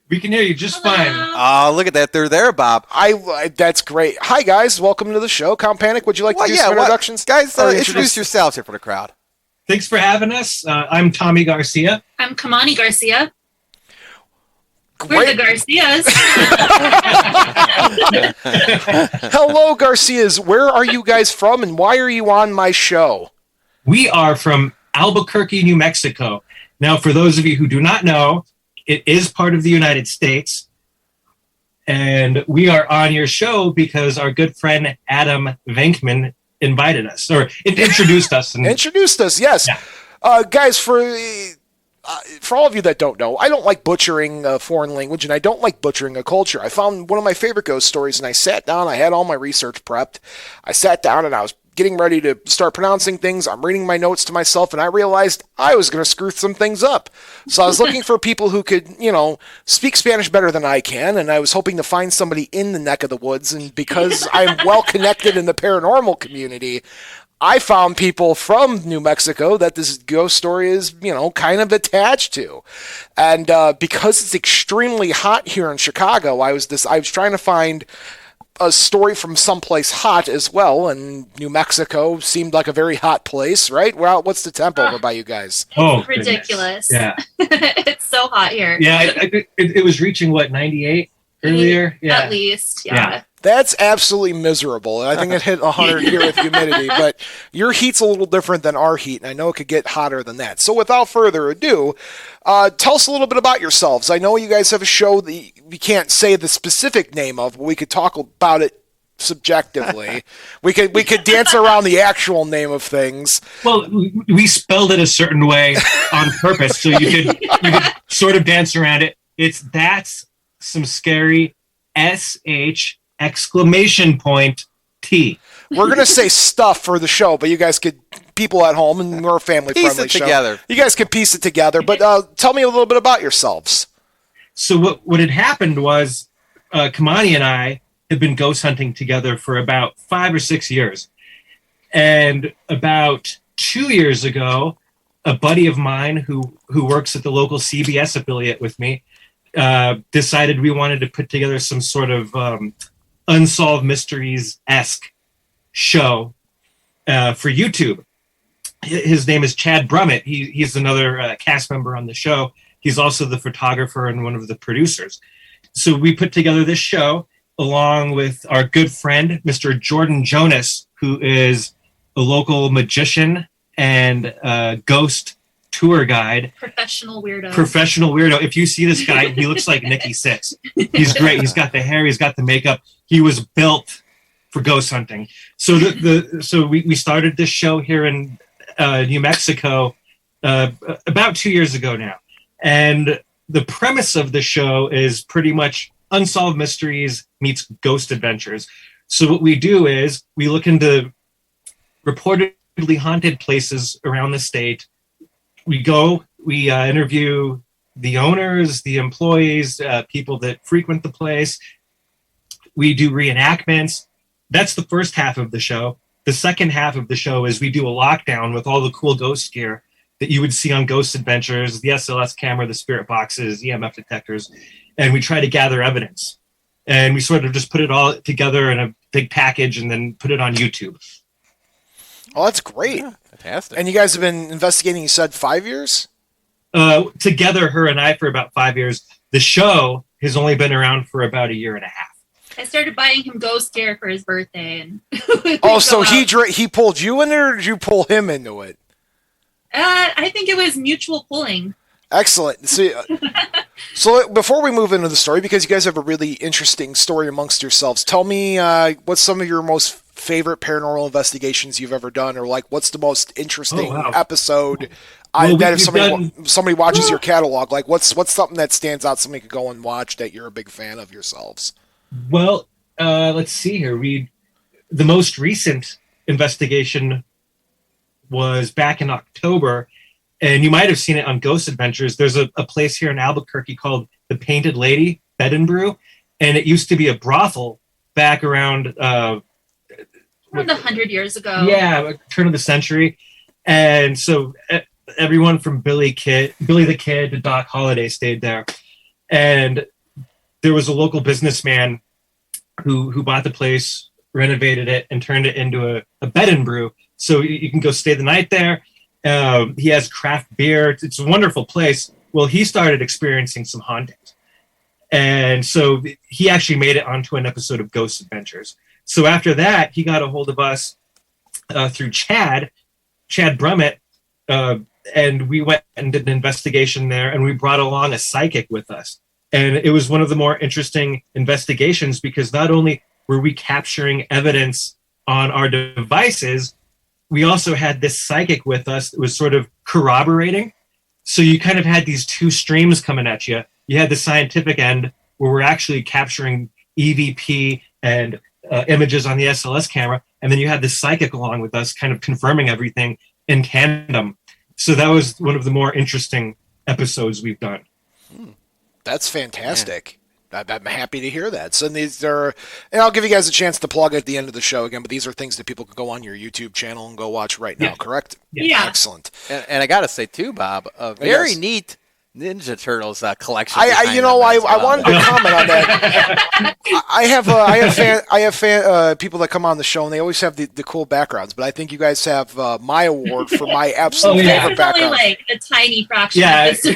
Speaker 4: We can hear you just fine.
Speaker 3: Oh, look at that. They're there, Bob.
Speaker 2: That's great. Hi, guys. Welcome to the show. Count Panic, would you like to do some introductions?
Speaker 3: Guys, introduce yourselves here for the crowd.
Speaker 4: Thanks for having us. I'm Tommy Garcia.
Speaker 5: I'm Kamani Garcia.
Speaker 2: Great.
Speaker 5: We're the Garcias.
Speaker 2: Hello, Garcias. Where are you guys from, and why are you on my show?
Speaker 4: We are from Albuquerque, New Mexico. Now, for those of you who do not know, it is part of the United States. And we are on your show because our good friend Adam Venkman invited us, or introduced us.
Speaker 2: Introduced us, yes.
Speaker 4: Yeah.
Speaker 2: Guys, for all of you that don't know, I don't like butchering a foreign language, and I don't like butchering a culture. I found one of my favorite ghost stories, and I sat down. I had all my research prepped. I sat down, and I was getting ready to start pronouncing things. I'm reading my notes to myself, and I realized I was going to screw some things up. So I was looking for people who could, speak Spanish better than I can, and I was hoping to find somebody in the neck of the woods. And because I'm well connected in the paranormal community, I found people from New Mexico that this ghost story is, kind of attached to. And because it's extremely hot here in Chicago, I was trying to find a story from someplace hot as well, and New Mexico seemed like a very hot place, right? Well, what's the temp over by you guys?
Speaker 5: It's ridiculous.
Speaker 4: Yeah.
Speaker 5: It's so hot here.
Speaker 4: Yeah, it was reaching, 98 earlier? Yeah.
Speaker 5: At least,
Speaker 4: Yeah.
Speaker 2: That's absolutely miserable. I think it hit 100 here with humidity, but your heat's a little different than our heat, and I know it could get hotter than that. So without further ado, tell us a little bit about yourselves. I know you guys have a show that we can't say the specific name of, but we could talk about it subjectively. we could dance around the actual name of things.
Speaker 4: Well, we spelled it a certain way on purpose, so you could sort of dance around it. That's some scary SH exclamation point T.
Speaker 2: We're going to say stuff for the show, but you guys could, people at home, and we're a family-friendly show.
Speaker 3: Together.
Speaker 2: You guys could piece it together, but tell me a little bit about yourselves.
Speaker 4: So what had happened was Kamani and I had been ghost hunting together for about 5 or 6 years. And about 2 years ago, a buddy of mine who works at the local CBS affiliate with me decided we wanted to put together some sort of Unsolved Mysteries-esque show for YouTube. His name is Chad Brummett. He's another cast member on the show. He's also the photographer and one of the producers. So we put together this show along with our good friend, Mr. Jordan Jonas, who is a local magician and ghost tour guide.
Speaker 5: Professional weirdo.
Speaker 4: If you see this guy, he looks like Nikki Sixx. He's great. He's got the hair. He's got the makeup. He was built for ghost hunting. So so we started this show here in New Mexico about 2 years ago now. And the premise of the show is pretty much Unsolved Mysteries meets Ghost Adventures. So what we do is we look into reportedly haunted places around the state. We interview the owners, the employees, people that frequent the place. We do reenactments. That's the first half of the show. The second half of the show is we do a lockdown with all the cool ghost gear that you would see on Ghost Adventures, the SLS camera, the spirit boxes, EMF detectors, and we try to gather evidence. And we sort of just put it all together in a big package and then put it on YouTube.
Speaker 2: Oh, that's great.
Speaker 3: Yeah, fantastic.
Speaker 2: And you guys have been investigating, you said 5 years?
Speaker 4: Together, her and I, for about 5 years. The show has only been around for about 1.5 years.
Speaker 5: I started buying him ghost gear for his birthday, and
Speaker 2: so he pulled you in there, or did you pull him into it?
Speaker 5: I think it was mutual pulling.
Speaker 2: Excellent. So before we move into the story, because you guys have a really interesting story amongst yourselves, tell me what's some of your most favorite paranormal investigations you've ever done, or what's the most interesting episode that if somebody watches your catalog, what's something that stands out, somebody could go and watch that you're a big fan of yourselves?
Speaker 4: Well, let's see here. The most recent investigation was back in October, and you might have seen it on Ghost Adventures. There's a place here in Albuquerque called the Painted Lady Bed and Brew, and it used to be a brothel back around
Speaker 5: 100 years ago.
Speaker 4: Yeah, turn of the century. And so everyone from Billy the Kid to Doc Holliday stayed there. And there was a local businessman who bought the place, renovated it, and turned it into a bed and brew. So you can go stay the night there. He has craft beer. It's a wonderful place. Well, he started experiencing some hauntings. And so he actually made it onto an episode of Ghost Adventures. So after that, he got a hold of us through Chad Brummett, and we went and did an investigation there, and we brought along a psychic with us. And it was one of the more interesting investigations because not only were we capturing evidence on our devices, we also had this psychic with us that was sort of corroborating. So you kind of had these two streams coming at you. You had the scientific end where we're actually capturing EVP and images on the SLS camera. And then you had the psychic along with us kind of confirming everything in tandem. So that was one of the more interesting episodes we've done.
Speaker 2: That's fantastic. I'm happy to hear that. So these are, and I'll give you guys a chance to plug at the end of the show again, but these are things that people can go on your YouTube channel and go watch right now, correct?
Speaker 5: Yeah.
Speaker 2: Excellent.
Speaker 3: And I got to say, too, Bob, a very neat Ninja Turtles collection.
Speaker 2: I wanted to comment on that. I have people that come on the show and they always have the cool backgrounds, but I think you guys have my award for my absolute favorite
Speaker 5: It's
Speaker 2: background.
Speaker 5: only like a tiny fraction
Speaker 4: Yeah,
Speaker 5: of this.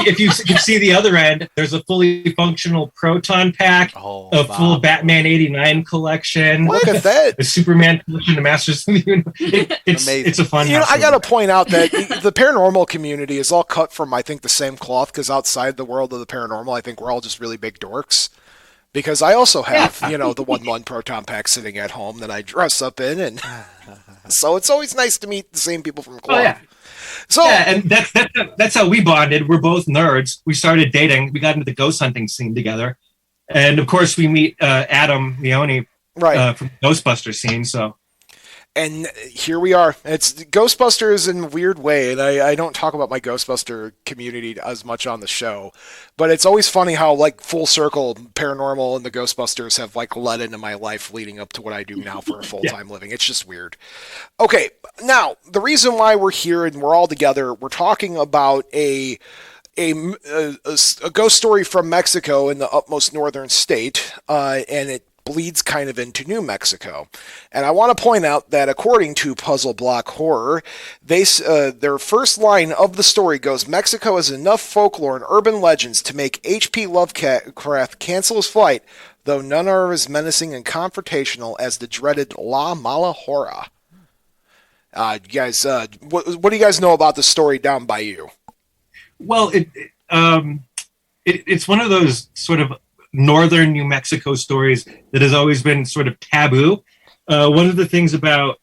Speaker 4: if you can see the other end, there's a fully functional proton pack, a full Batman '89 collection,
Speaker 2: Look at that.
Speaker 4: a Superman collection, the Masters of the Universe. It's a fun.
Speaker 2: You know,
Speaker 4: house
Speaker 2: I got to
Speaker 4: over
Speaker 2: point out that the paranormal community is all cut from, I think, the same cloth, because outside the world of the paranormal, I think we're all just really big dorks. Because I also have, the 1-1 proton pack sitting at home that I dress up in, and so it's always nice to meet the same people from cloth.
Speaker 4: Oh, yeah.
Speaker 2: So,
Speaker 4: yeah, and that's how we bonded. We're both nerds. We started dating. We got into the ghost hunting scene together, and of course, we meet Adam Leone
Speaker 2: right.
Speaker 4: from the Ghostbusters scene. So.
Speaker 2: And here we are. It's Ghostbusters in a weird way, and I don't talk about my Ghostbuster community as much on the show, but it's always funny how, like, full circle paranormal and the Ghostbusters have, like, led into my life leading up to what I do now for a full-time living. It's just weird. Okay, now, the reason why we're here and we're all together, we're talking about a ghost story from Mexico in the utmost northern state, and it bleeds kind of into New Mexico. And I want to point out that according to Puzzle Block Horror, their first line of the story goes, Mexico has enough folklore and urban legends to make H.P. Lovecraft cancel his flight, though none are as menacing and confrontational as the dreaded La Mala Hora. You guys, what do you guys know about the story down by you?
Speaker 4: Well, it's one of those sort of northern New Mexico stories that has always been sort of taboo. One of the things about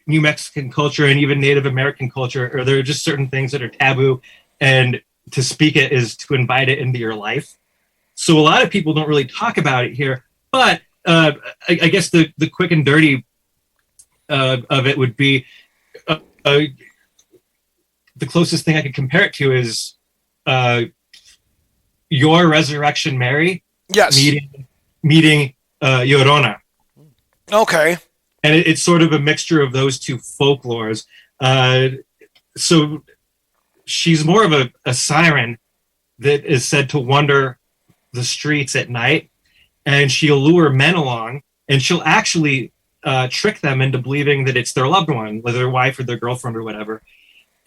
Speaker 4: New Mexican culture and even Native American culture, or there are just certain things that are taboo, and to speak it is to invite it into your life. So a lot of people don't really talk about it here, but I guess the quick and dirty of it would be the closest thing I could compare it to is Your Resurrection Mary.
Speaker 2: Yes.
Speaker 4: Meeting Llorona.
Speaker 2: Okay.
Speaker 4: And it's sort of a mixture of those two folklores. So she's more of a siren that is said to wander the streets at night, and she'll lure men along, and she'll actually trick them into believing that it's their loved one, whether their wife or their girlfriend or whatever.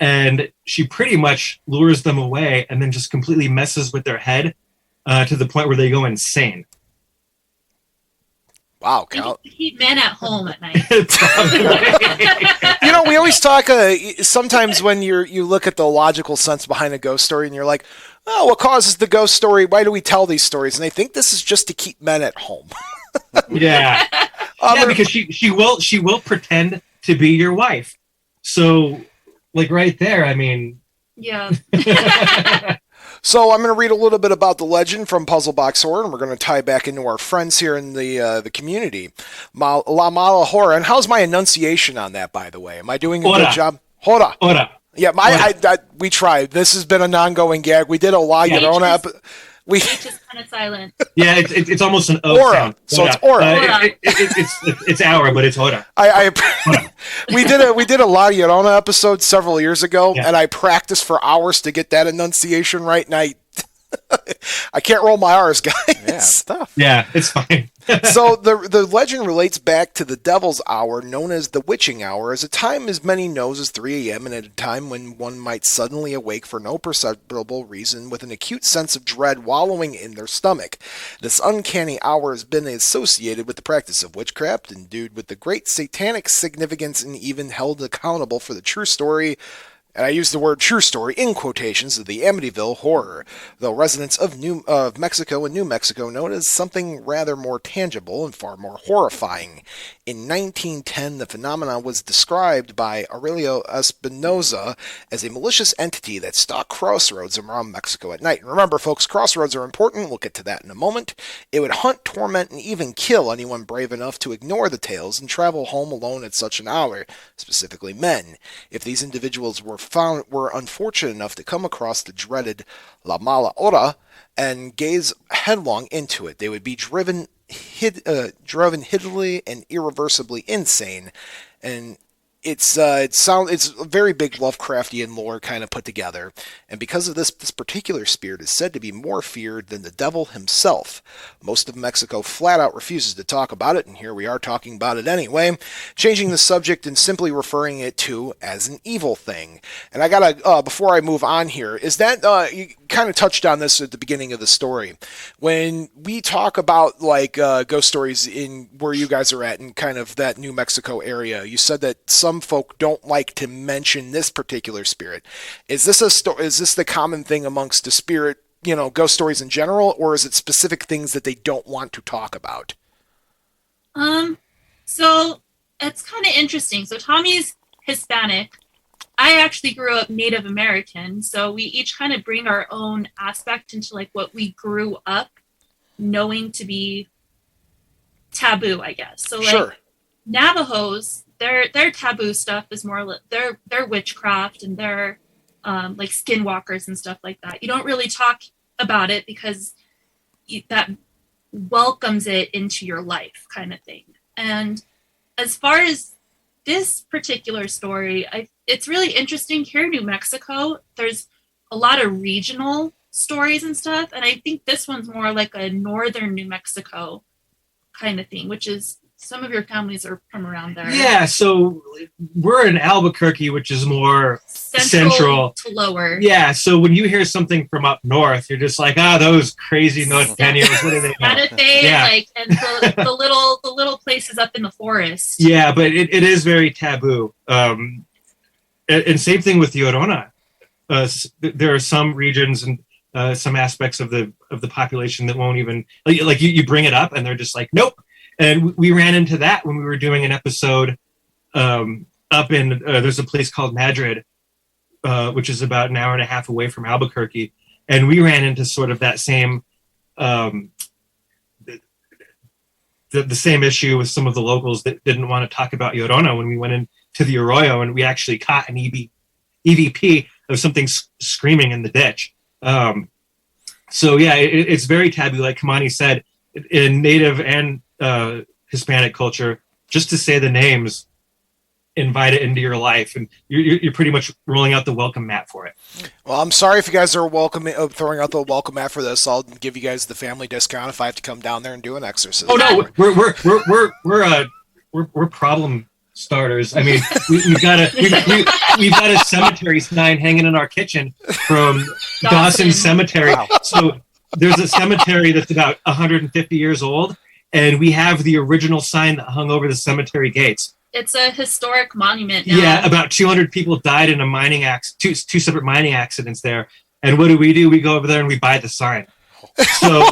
Speaker 4: And she pretty much lures them away and then just completely messes with their head to the point where they go insane.
Speaker 2: Wow, Cal.
Speaker 5: Keep men at home at night.
Speaker 2: We always talk, sometimes when you look at the logical sense behind a ghost story and you're like, oh, what causes the ghost story? Why do we tell these stories? And I think this is just to keep men at home.
Speaker 4: Yeah. Because she will pretend to be your wife. So, like right there, I mean.
Speaker 5: Yeah.
Speaker 2: So I'm going to read a little bit about the legend from Puzzle Box Horror, and we're going to tie back into our friends here in the community. La Mala Hora. And how's my enunciation on that, by the way? Am I doing a good job? Hora.
Speaker 4: Hora.
Speaker 2: Yeah, we tried. This has been an ongoing gag. We did a La Llorona.
Speaker 5: It's just kind of silent.
Speaker 4: Yeah, it's almost an O
Speaker 2: Aura.
Speaker 4: sound.
Speaker 2: So it's aura.
Speaker 4: It's aura, but it's hora.
Speaker 2: We did a La Llorona episode several years ago, and I practiced for hours to get that enunciation right, and I can't roll my R's, guys.
Speaker 3: Yeah, it's tough.
Speaker 4: Yeah, it's fine.
Speaker 2: So the legend relates back to the devil's hour, known as the witching hour, as a time as many knows as 3 a.m. and at a time when one might suddenly awake for no perceptible reason with an acute sense of dread wallowing in their stomach. This uncanny hour has been associated with the practice of witchcraft, endued with the great satanic significance, and even held accountable for the true story And I use the word true story in quotations of the Amityville Horror, though residents of Mexico and New Mexico know it as something rather more tangible and far more horrifying. In 1910, the phenomenon was described by Aurelio Espinosa as a malicious entity that stalked crossroads around Mexico at night. And remember, folks, crossroads are important. We'll get to that in a moment. It would hunt, torment, and even kill anyone brave enough to ignore the tales and travel home alone at such an hour, specifically men. If these individuals were unfortunate enough to come across the dreaded La Mala Hora and gaze headlong into it, they would be driven hideously and irreversibly insane. And it's a very big Lovecraftian lore kind of put together, and because of this particular spirit is said to be more feared than the devil himself. Most of Mexico flat out refuses to talk about it, and here we are talking about it anyway, changing the subject and simply referring it to as an evil thing. And I gotta, before I move on here, is that, you kind of touched on this at the beginning of the story. When we talk about, like, ghost stories in where you guys are at in kind of that New Mexico area, you said that some folk don't like to mention this particular spirit. Is this is this the common thing amongst the spirit, ghost stories in general, or is it specific things that they don't want to talk about?
Speaker 5: So it's kind of interesting. So Tommy's Hispanic. I actually grew up Native American, so we each kind of bring our own aspect into like what we grew up knowing to be taboo, I guess. So like
Speaker 2: Sure.
Speaker 5: Navajos, their taboo stuff is more their witchcraft and their like skinwalkers and stuff like that. You don't really talk about it because that welcomes it into your life, kind of thing. And as far as this particular story, it's really interesting. Here in New Mexico, there's a lot of regional stories and stuff, and I think this one's more like a northern New Mexico kind of thing, which is some of your families are from around there.
Speaker 4: Yeah, so we're in Albuquerque, which is more central
Speaker 5: to lower.
Speaker 4: Yeah, so when you hear something from up north, you're just like, those crazy norteños, what do they know?
Speaker 5: Santa Fe,
Speaker 4: Yeah.
Speaker 5: like, and the little places up in the forest.
Speaker 4: Yeah, but it is very taboo. And same thing with Llorona. There are some regions and some aspects of the population that won't even like you bring it up and they're just like, nope. And we ran into that when we were doing an episode up in there's a place called Madrid, which is about an hour and a half away from Albuquerque, and we ran into sort of that same the same issue with some of the locals that didn't want to talk about Llorona when we went into the arroyo, and we actually caught an EVP of something screaming in the ditch. So yeah, it's very taboo, like Kamani said, in Native and Hispanic culture. Just to say the names, invite it into your life, and you're pretty much rolling out the welcome mat for it.
Speaker 2: Well, I'm sorry if you guys are throwing out the welcome mat for this. I'll give you guys the family discount if I have to come down there and do an exorcism.
Speaker 4: Oh no, we're problem starters. I mean, we've got a cemetery sign hanging in our kitchen from Dawson Cemetery.
Speaker 2: Wow.
Speaker 4: So there's a cemetery that's about 150 years old, and we have the original sign that hung over the cemetery gates.
Speaker 5: It's a historic monument now.
Speaker 4: Yeah, about 200 people died in a two separate mining accidents there. And what do? We go over there and we buy the sign. So,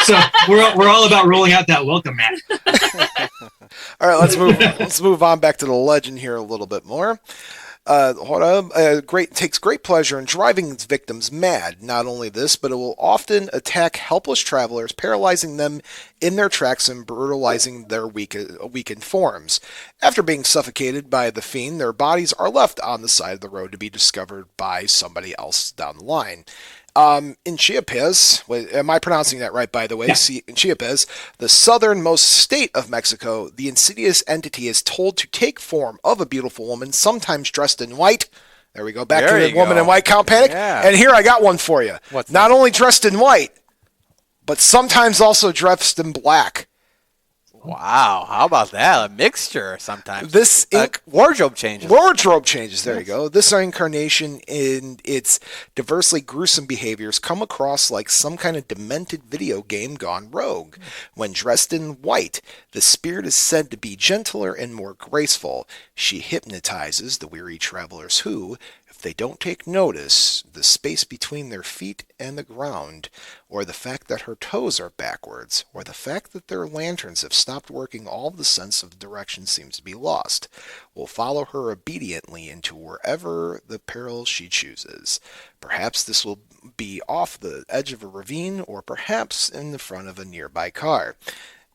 Speaker 4: so we're all about rolling out that welcome mat.
Speaker 2: All right, let's move on back to the legend here a little bit more. Hora takes great pleasure in driving its victims mad. Not only this, but it will often attack helpless travelers, paralyzing them in their tracks and brutalizing their weakened forms. After being suffocated by the fiend, their bodies are left on the side of the road to be discovered by somebody else down the line. In Chiapas, am I pronouncing that right, by the way?
Speaker 4: Yeah.
Speaker 2: In Chiapas, the southernmost state of Mexico, the insidious entity is told to take form of a beautiful woman, sometimes dressed in white. There we go, back
Speaker 3: There
Speaker 2: to the
Speaker 3: you
Speaker 2: woman
Speaker 3: go.
Speaker 2: in white count panic.
Speaker 3: Yeah.
Speaker 2: And here I got one for you.
Speaker 3: What's
Speaker 2: Not only dressed in white, but sometimes also dressed in black.
Speaker 3: Wow, how about that? A mixture sometimes.
Speaker 2: This
Speaker 3: wardrobe changes.
Speaker 2: Wardrobe changes. There you go. This incarnation in its diversely gruesome behaviors come across like some kind of demented video game gone rogue. When dressed in white, the spirit is said to be gentler and more graceful. She hypnotizes the weary travelers who, if they don't take notice, the space between their feet and the ground, or the fact that her toes are backwards, or the fact that their lanterns have stopped working, all the sense of direction seems to be lost, will follow her obediently into wherever the peril she chooses. Perhaps this will be off the edge of a ravine, or perhaps in the front of a nearby car.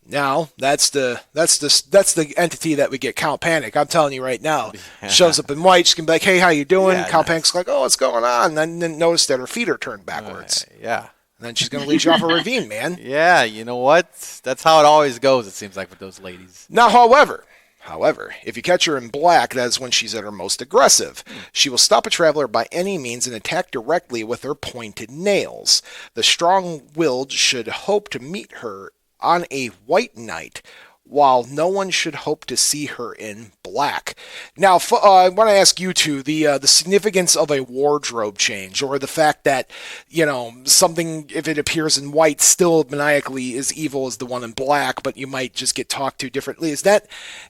Speaker 2: Now, that's the entity that would get Count Panic. I'm telling you right now. Shows up in white. She's going to be like, hey, how you doing?
Speaker 3: Yeah,
Speaker 2: Count Panic's like, oh, what's going on? And then notice that her feet are turned backwards.
Speaker 3: Yeah.
Speaker 2: And then she's going to lead you off a ravine, man.
Speaker 3: Yeah, you know what? That's how it always goes, it seems like, with those ladies.
Speaker 2: Now, however, if you catch her in black, that is when she's at her most aggressive. She will stop a traveler by any means and attack directly with her pointed nails. The strong-willed should hope to meet her on a white night, while no one should hope to see her in black. Now, I want to ask you two the significance of a wardrobe change, or the fact that, something, if it appears in white, still maniacally as evil as the one in black, but you might just get talked to differently. Is that,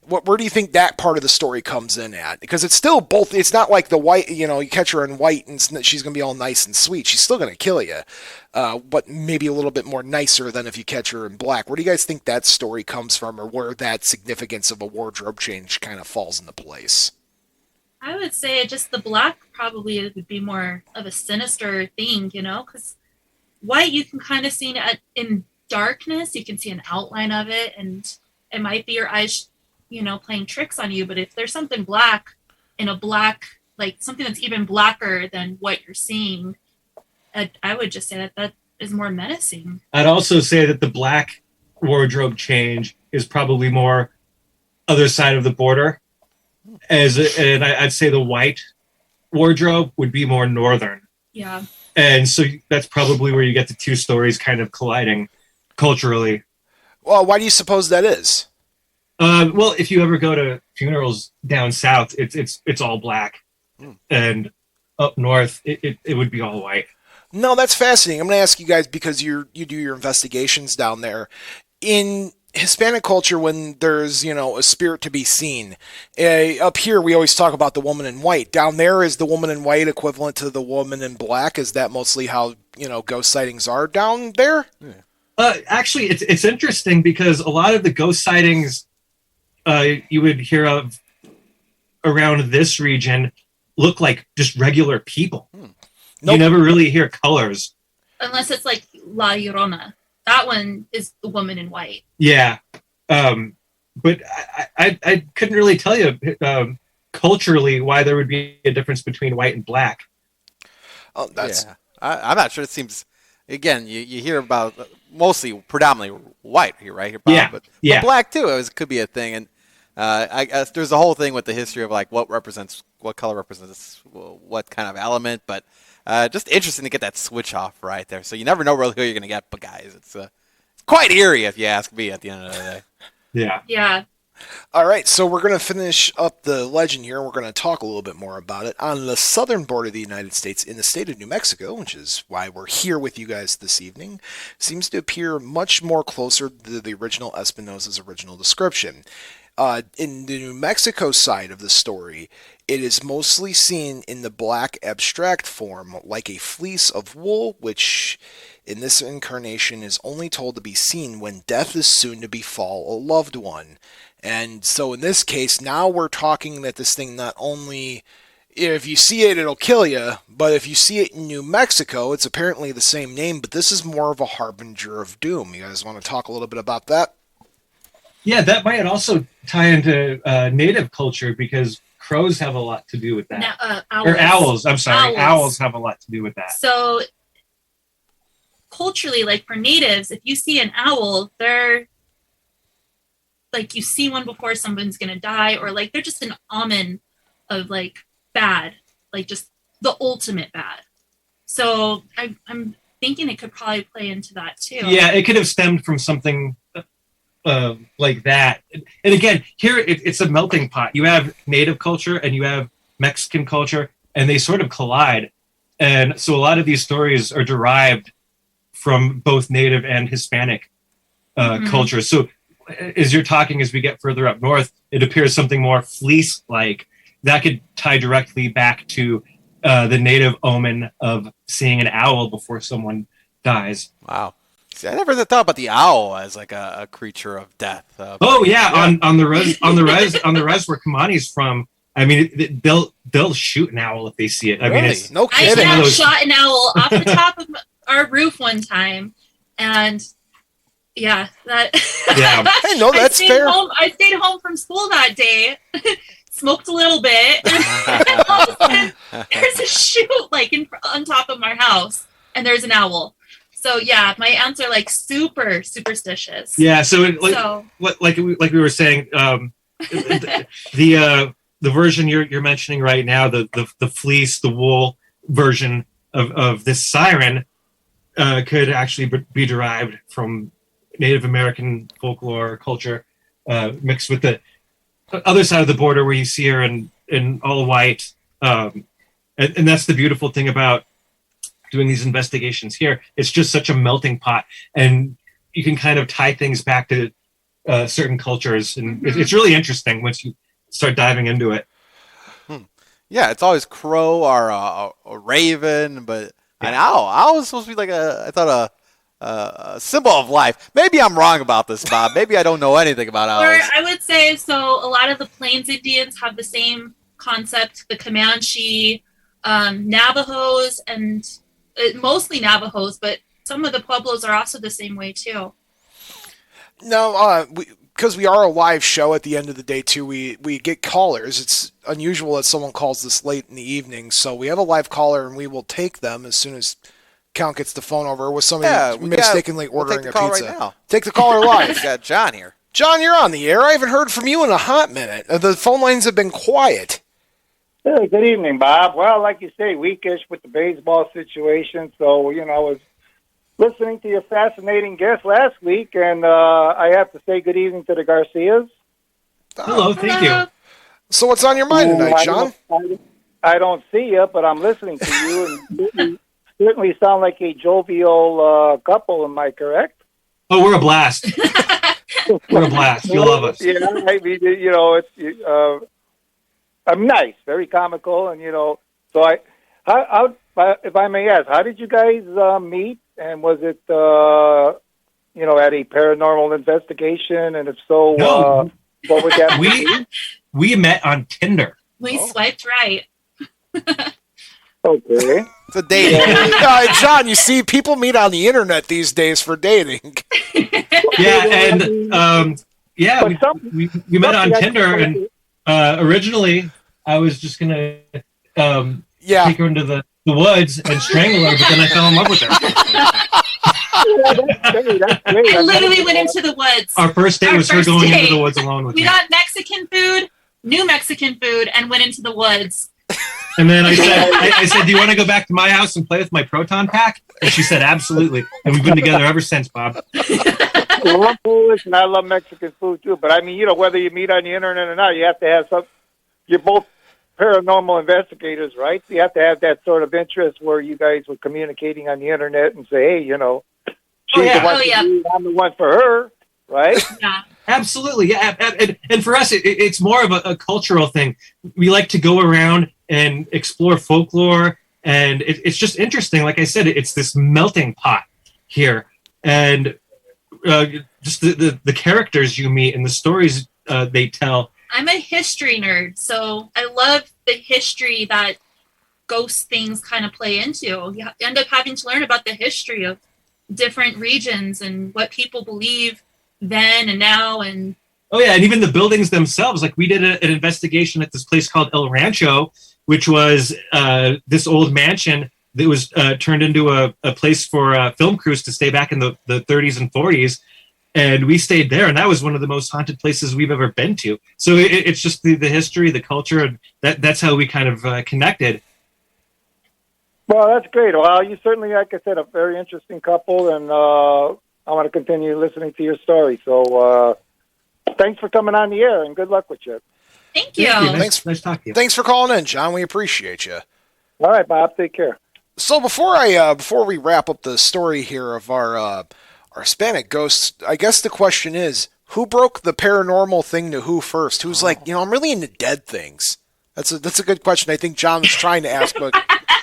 Speaker 2: where do you think that part of the story comes in at? Because it's still both, it's not like the white, you catch her in white and she's going to be all nice and sweet. She's still going to kill you. But maybe a little bit more nicer than if you catch her in black. Where do you guys think that story comes from, or where that significance of a wardrobe change kind of falls into place?
Speaker 5: I would say just the black probably would be more of a sinister thing, because white you can kind of see it in darkness. You can see an outline of it, and it might be your eyes, playing tricks on you. But if there's something black in a black, like something that's even blacker than what you're seeing, I would just say that is more menacing.
Speaker 4: I'd also say that the black wardrobe change is probably more other side of the border, and I'd say the white wardrobe would be more northern.
Speaker 5: Yeah.
Speaker 4: And so that's probably where you get the two stories kind of colliding culturally.
Speaker 2: Well, why do you suppose that is?
Speaker 4: Well, if you ever go to funerals down south, it's all black, and up north it would be all white.
Speaker 2: No, that's fascinating. I'm going to ask you guys, because you do your investigations down there. In Hispanic culture, when there's, a spirit to be seen, up here we always talk about the woman in white. Down there, is the woman in white equivalent to the woman in black? Is that mostly how, ghost sightings are down there?
Speaker 4: Actually, it's interesting, because a lot of the ghost sightings you would hear of around this region look like just regular people. Nope. You never really hear colors.
Speaker 5: Unless it's like La Llorona. That one is the woman in white.
Speaker 4: Yeah. But I couldn't really tell you culturally why there would be a difference between white and black.
Speaker 2: Oh, that's...
Speaker 3: Yeah. I'm not sure. It seems, again, you hear about mostly, predominantly white here, right? Here, Bob,
Speaker 4: yeah.
Speaker 3: But
Speaker 4: yeah.
Speaker 3: black, too, could be a thing. And I guess there's a whole thing with the history of, like, what color represents what kind of element, but just interesting to get that switch off right there. So you never know really who you're going to get, but guys, it's quite eerie if you ask me at the end of the day.
Speaker 4: Yeah.
Speaker 5: Yeah.
Speaker 2: All right, so we're going to finish up the legend here, and we're going to talk a little bit more about it. On the southern border of the United States, in the state of New Mexico, which is why we're here with you guys this evening, seems to appear much more closer to the original Espinosa's original description. In the New Mexico side of the story, it is mostly seen in the black abstract form, like a fleece of wool, which in this incarnation is only told to be seen when death is soon to befall a loved one. And so in this case, now we're talking that this thing not only, if you see it, it'll kill you, but if you see it in New Mexico, it's apparently the same name, but this is more of a harbinger of doom. You guys want to talk a little bit about that?
Speaker 4: Yeah, that might also tie into native culture, because crows have a lot to do with that.
Speaker 5: Owls.
Speaker 4: Or owls, I'm sorry. Owls have a lot to do with that.
Speaker 5: So culturally, like for natives, if you see an owl, they're like, you see one before someone's going to die, or like they're just an omen of like bad, like just the ultimate bad. So I'm thinking it could probably play into that too.
Speaker 4: Yeah, it could have stemmed from something like that. And again, here it's a melting pot. You have native culture and you have Mexican culture, and they sort of collide. And so a lot of these stories are derived from both native and Hispanic cultures. So as you're talking, as we get further up north, it appears something more fleece-like. That could tie directly back to the native omen of seeing an owl before someone dies.
Speaker 3: Wow. See, I never thought about the owl as like a creature of death.
Speaker 4: On the res where Kamani's from. I mean, they'll shoot an owl if they see it. I mean, it's
Speaker 2: no
Speaker 5: I
Speaker 2: kidding.
Speaker 5: have shot an owl off the top of our roof one time, and yeah, that.
Speaker 2: Yeah, I know that's fair.
Speaker 5: I stayed home from school that day, smoked a little bit, and all of a sudden, there's a shoot like on top of my house, and there's an owl. So yeah, my aunts are like super superstitious.
Speaker 4: Yeah, like we were saying, the version you're mentioning right now, the fleece, the wool version of this siren could actually be derived from Native American folklore culture, mixed with the other side of the border where you see her in all white. And that's the beautiful thing about doing these investigations here. It's just such a melting pot, and you can kind of tie things back to certain cultures, and it's really interesting once you start diving into it.
Speaker 3: Yeah, it's always crow or a raven, but an owl. Owl is supposed to be like a symbol of life. Maybe I'm wrong about this, Bob. Maybe I don't know anything about owls.
Speaker 5: Or I would say, so a lot of the Plains Indians have the same concept. The Comanche, Navajos, and mostly Navajos, but some of the Pueblos are also the same way too.
Speaker 2: No, because we are a live show at the end of the day too, we get callers. It's unusual that someone calls this late in the evening, so we have a live caller and we will take them as soon as Count gets the phone over with somebody mistakenly ordering a pizza.
Speaker 3: Right now.
Speaker 2: Take the caller live.
Speaker 3: We got John here.
Speaker 2: John, you're on the air. I haven't heard from you in a hot minute. The phone lines have been quiet.
Speaker 6: Hey, good evening, Bob. Well, like you say, weakish with the baseball situation. So, I was listening to your fascinating guest last week, and I have to say good evening to the Garcias.
Speaker 4: Hello, thank you.
Speaker 2: So what's on your mind tonight, John?
Speaker 6: I don't see you, but I'm listening to you, and you certainly sound like a jovial couple. Am I correct?
Speaker 4: Oh, we're a blast. We're a blast. You love us.
Speaker 6: Yeah, I mean, it's I'm nice, very comical, and so how, if I may ask, how did you guys meet? And was it at a paranormal investigation? And if so,
Speaker 4: No.
Speaker 6: What would that be?
Speaker 4: We met on Tinder.
Speaker 5: We swiped right.
Speaker 6: Okay.
Speaker 3: It's a dating.
Speaker 2: John, you see, people meet on the internet these days for dating.
Speaker 4: Yeah, and we met on Tinder, and originally I was just gonna take her into the woods and strangle her, but then I fell in love with her.
Speaker 5: I literally went into the woods.
Speaker 4: Our first date was her going into the woods alone with me.
Speaker 5: We got Mexican food, new Mexican food, and went into the woods.
Speaker 4: And then I said, do you want to go back to my house and play with my proton pack? And she said, absolutely. And we've been together ever since, Bob.
Speaker 6: Well, I'm Polish, and I love Mexican food, too. But, I mean, whether you meet on the internet or not, you have to have some... You're both paranormal investigators, right? So you have to have that sort of interest where you guys were communicating on the internet and say, hey, she's the one for you, I'm the one for her, right?
Speaker 5: Yeah.
Speaker 4: Absolutely, yeah. And for us, it's more of a cultural thing. We like to go around and explore folklore, and it's just interesting. Like I said, it's this melting pot here, and just the characters you meet and the stories they tell.
Speaker 5: I'm a history nerd, so I love the history that ghost things kind of play into. You end up having to learn about the history of different regions and what people believe then and now. And
Speaker 4: oh yeah, and even the buildings themselves. Like we did an investigation at this place called El Rancho, which was this old mansion that was turned into a place for film crews to stay back in the 30s and 40s. And we stayed there, and that was one of the most haunted places we've ever been to. So it's just the history, the culture, and that's how we kind of connected.
Speaker 6: Well, that's great. Well, you certainly, like I said, a very interesting couple, and I want to continue listening to your story. So thanks for coming on the air, and good luck with you.
Speaker 5: Thank you.
Speaker 4: Nice talking to you.
Speaker 2: Thanks for calling in, John. We appreciate you.
Speaker 6: All right, Bob. Take care.
Speaker 2: So before we wrap up the story here of our Hispanic ghosts, I guess the question is, who broke the paranormal thing to who first? Who's like, I'm really into dead things. That's a good question. I think John was trying to ask, but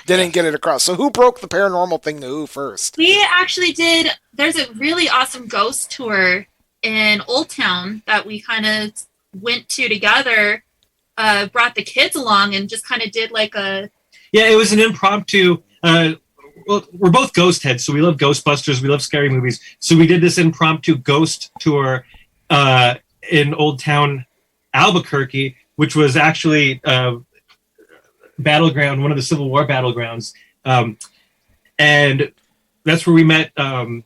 Speaker 2: didn't get it across. So who broke the paranormal thing to who first?
Speaker 5: We actually did. There's a really awesome ghost tour in Old Town that we kind of went to together. Brought the kids along and just kind of did like a.
Speaker 4: Yeah, it was an impromptu. Well, we're both ghost heads, so we love Ghostbusters. We love scary movies. So we did this impromptu ghost tour in Old Town, Albuquerque, which was actually battleground, one of the Civil War battlegrounds, and that's where we met some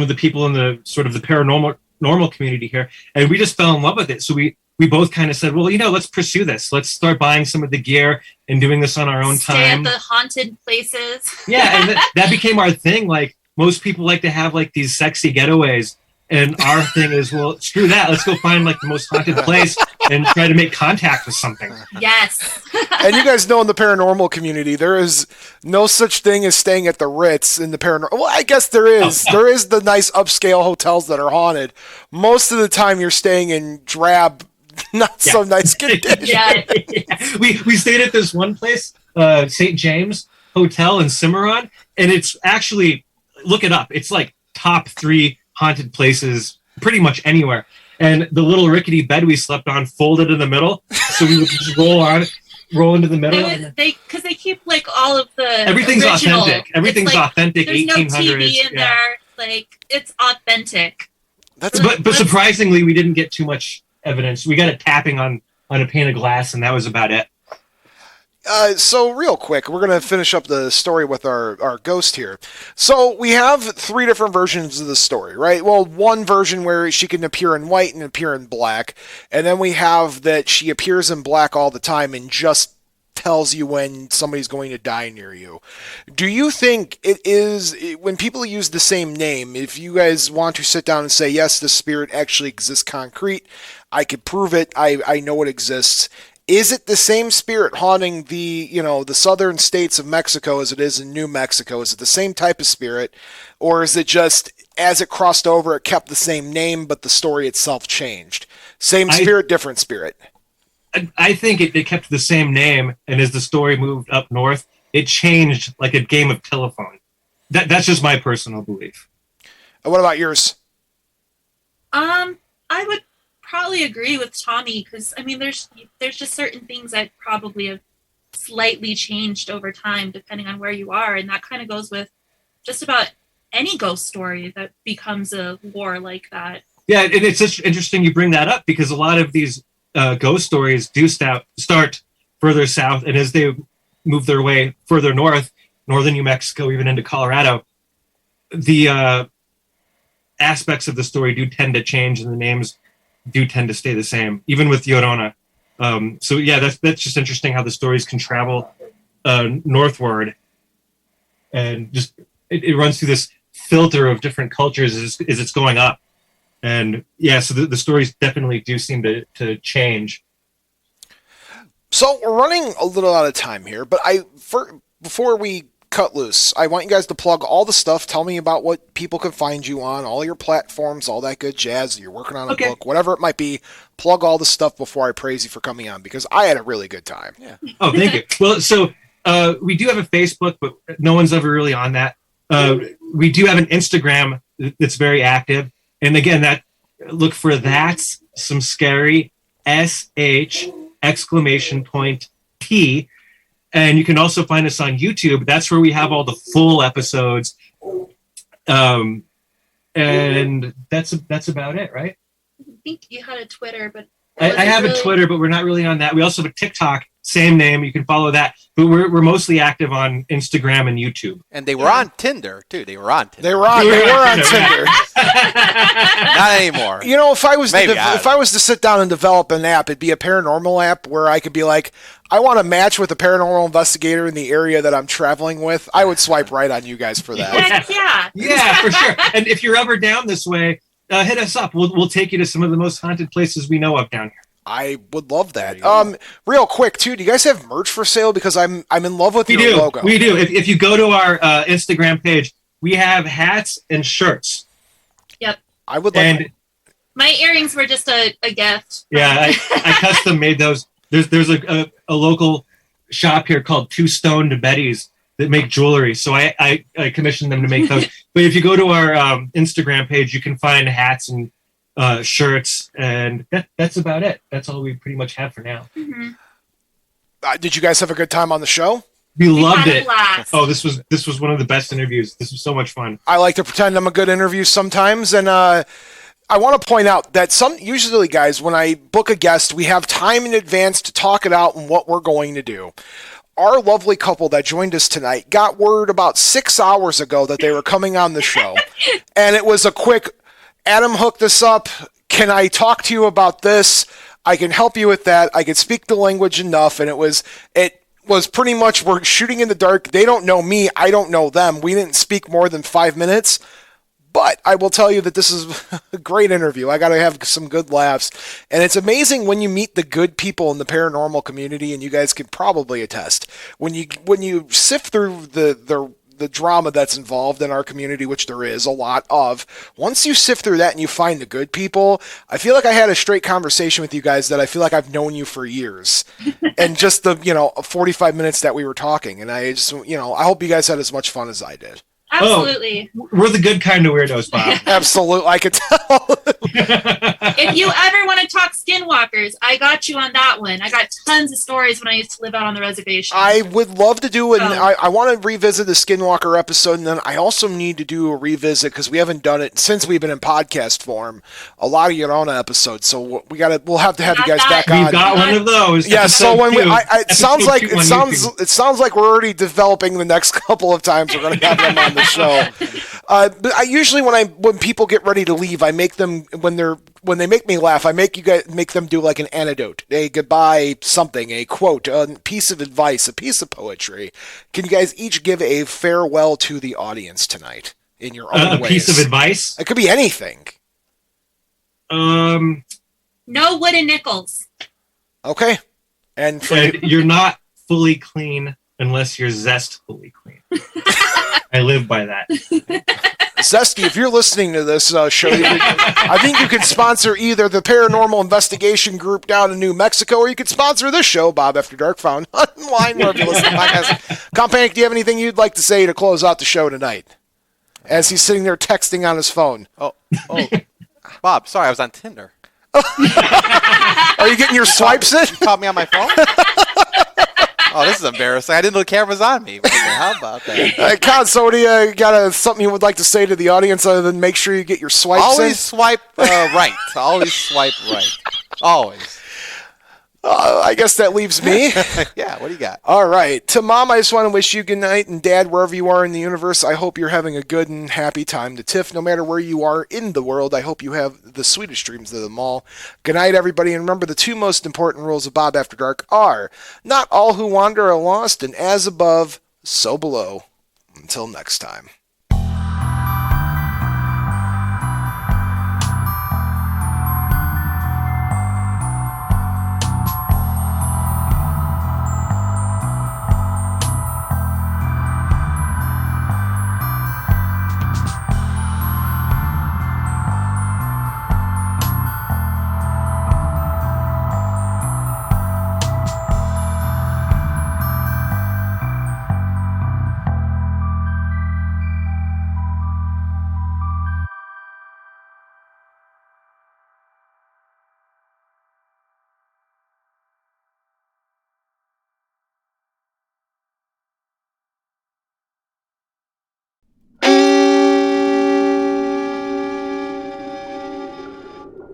Speaker 4: of the people in the sort of the paranormal community here, and we just fell in love with it. So we both kind of said, well, let's pursue this. Let's start buying some of the gear and doing this on our own
Speaker 5: Stay
Speaker 4: time.
Speaker 5: at the haunted places.
Speaker 4: Yeah, and that became our thing. Like, most people like to have like these sexy getaways, and our thing is, well, screw that. Let's go find like the most haunted place and try to make contact with something.
Speaker 5: Yes.
Speaker 2: And you guys know in the paranormal community, there is no such thing as staying at the Ritz in the paranormal. Well, I guess there is. There is the nice upscale hotels that are haunted. Most of the time, you're staying in drab, not so nice conditions.
Speaker 5: Yeah.
Speaker 4: We stayed at this one place, St. James Hotel in Cimarron, and it's actually, look it up. It's like top 3 haunted places pretty much anywhere. And the little rickety bed we slept on folded in the middle, so we would just roll into the middle.
Speaker 5: Because they keep like all of the
Speaker 4: Everything's
Speaker 5: original.
Speaker 4: authentic. Everything's
Speaker 5: It's like,
Speaker 4: authentic.
Speaker 5: There's
Speaker 4: 1800s.
Speaker 5: no TV in there. Like, it's authentic.
Speaker 4: But surprisingly, we didn't get too much evidence. We got a tapping on a pane of glass, and that was about it.
Speaker 2: So real quick, we're going to finish up the story with our ghost here. So we have 3 different versions of the story, right? Well, one version where she can appear in white and appear in black. And then we have that she appears in black all the time and just tells you when somebody's going to die near you. Do you think it is, when people use the same name, if you guys want to sit down and say, yes, the spirit actually exists concrete, I could prove it, I know it exists, is it the same spirit haunting the southern states of Mexico as it is in New Mexico? Is it the same type of spirit? Or is it just, as it crossed over, it kept the same name, but the story itself changed? Same spirit, different spirit.
Speaker 4: I think it kept the same name, and as the story moved up north, it changed like a game of telephone. That's just my personal belief.
Speaker 2: What about yours?
Speaker 5: I would probably agree with Tommy, because I mean there's just certain things that probably have slightly changed over time depending on where you are, and that kind of goes with just about any ghost story that becomes a lore like that.
Speaker 4: Yeah, and it's just interesting you bring that up, because a lot of these ghost stories do start further south, and as they move their way further north, northern New Mexico, even into Colorado, the aspects of the story do tend to change, and the names do tend to stay the same, even with Llorona. So yeah, that's just interesting how the stories can travel northward, and just it runs through this filter of different cultures as it's going up. And yeah, so the stories definitely do seem to change.
Speaker 2: So we're running a little out of time here, but before we cut loose, I want you guys to plug all the stuff. Tell me about what people can find you on, all your platforms, all that good jazz. You're working on a book, whatever it might be. Plug all the stuff before I praise you for coming on, because I had a really good time.
Speaker 3: Yeah.
Speaker 4: Oh, thank you. Well, so we do have a Facebook, but no one's ever really on that. We do have an Instagram that's very active. And again, look for That's Some Scary, SH !T. And you can also find us on YouTube. That's where we have all the full episodes. And that's about it, right?
Speaker 5: I think you had a Twitter, but
Speaker 4: I have a Twitter, but we're not really on that. We also have a TikTok, same name. You can follow that. But we're mostly active on Instagram and YouTube.
Speaker 3: And they were on Tinder too. They were on Tinder.
Speaker 2: They were on Tinder.
Speaker 3: Not anymore.
Speaker 2: You know, if I was
Speaker 3: Maybe,
Speaker 2: if I was to sit down and develop an app, it'd be a paranormal app where I could be like, I want to match with a paranormal investigator in the area that I'm traveling with. I would swipe right on you guys for that.
Speaker 5: Heck yeah.
Speaker 4: Yeah, for sure. And if you're ever down this way, hit us up. We'll take you to some of the most haunted places we know of down here.
Speaker 2: I would love that. Real quick too, do you guys have merch for sale? Because I'm in love with your logo.
Speaker 4: We do. If you go to our Instagram page, we have hats and shirts.
Speaker 5: Yep.
Speaker 2: I would like.
Speaker 5: My earrings were just a gift.
Speaker 4: Yeah, I custom made those. There's a local shop here called Two Stoned Betty's that make jewelry. So I commissioned them to make those. But if you go to our Instagram page, you can find hats and shirts, and that's about it. That's all we pretty much have for now.
Speaker 5: Mm-hmm.
Speaker 2: Did you guys have a good time on the show?
Speaker 4: We loved it.
Speaker 5: Blast.
Speaker 4: Oh, this was one of the best interviews. This was so much fun.
Speaker 2: I like to pretend I'm a good interview sometimes, and I want to point out that usually, guys, when I book a guest, we have time in advance to talk it out and what we're going to do. Our lovely couple that joined us tonight got word about 6 hours ago that they were coming on the show, and it was a quick, Adam hooked us up. Can I talk to you about this? I can help you with that. I can speak the language enough, and it was pretty much, we're shooting in the dark. They don't know me. I don't know them. We didn't speak more than 5 minutes. But I will tell you that this is a great interview. I got to have some good laughs. And it's amazing when you meet the good people in the paranormal community, and you guys can probably attest. When you sift through the drama that's involved in our community, which there is a lot of, once you sift through that and you find the good people, I feel like I had a straight conversation with you guys that I feel like I've known you for years. And just the, 45 minutes that we were talking. And I just, I hope you guys had as much fun as I did.
Speaker 5: Absolutely.
Speaker 4: Oh, we're the good kind of weirdos, Bob.
Speaker 2: Absolutely. I could tell.
Speaker 5: If you ever want to talk skinwalkers, I got you on that one. I got tons of stories when I used to live out on the reservation.
Speaker 2: I would love to do it. I want to revisit the Skinwalker episode, and then I also need to do a revisit because we haven't done it since we've been in podcast form. A lot of Yorona episodes, so we'll have to have you guys back on.
Speaker 4: We've got one of those.
Speaker 2: Yeah. So when it sounds like we're already developing the next couple of times we're going to have them on the show. But I usually when people get ready to leave, I make them when they make me laugh, I make them do like an anecdote, a goodbye something, a quote, a piece of advice, a piece of poetry. Can you guys each give a farewell to the audience tonight in your own ways?
Speaker 4: A piece of advice?
Speaker 2: It could be anything.
Speaker 5: No wooden nickels.
Speaker 2: Okay. And
Speaker 4: you're not fully clean unless you're zestfully clean. I live by that.
Speaker 2: Zesty, if you're listening to this show, I think you could sponsor either the Paranormal Investigation Group down in New Mexico, or you could sponsor this show, Bob After Dark, found online wherever you listen to podcasts. Companic, do you have anything you'd like to say to close out the show tonight? As he's sitting there texting on his phone.
Speaker 3: Oh, Bob, sorry, I was on Tinder.
Speaker 2: Are you getting your swipes in?
Speaker 3: You caught me on my phone? Oh, this is embarrassing. I didn't know the camera's on me. How about that?
Speaker 2: Con, so what do you got? Something you would like to say to the audience other than make sure you get your swipes
Speaker 3: Always
Speaker 2: in?
Speaker 3: swipe right. Always swipe right. Always.
Speaker 2: I guess that leaves me.
Speaker 3: Yeah, what do you got?
Speaker 2: All right. To Mom, I just want to wish you good night. And Dad, wherever you are in the universe, I hope you're having a good and happy time. To Tiff, no matter where you are in the world, I hope you have the sweetest dreams of them all. Good night, everybody. And remember, the two most important rules of Bob After Dark are not all who wander are lost, and as above, so below. Until next time.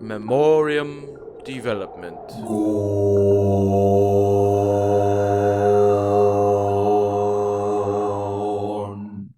Speaker 7: Memoriam development.
Speaker 1: Gore.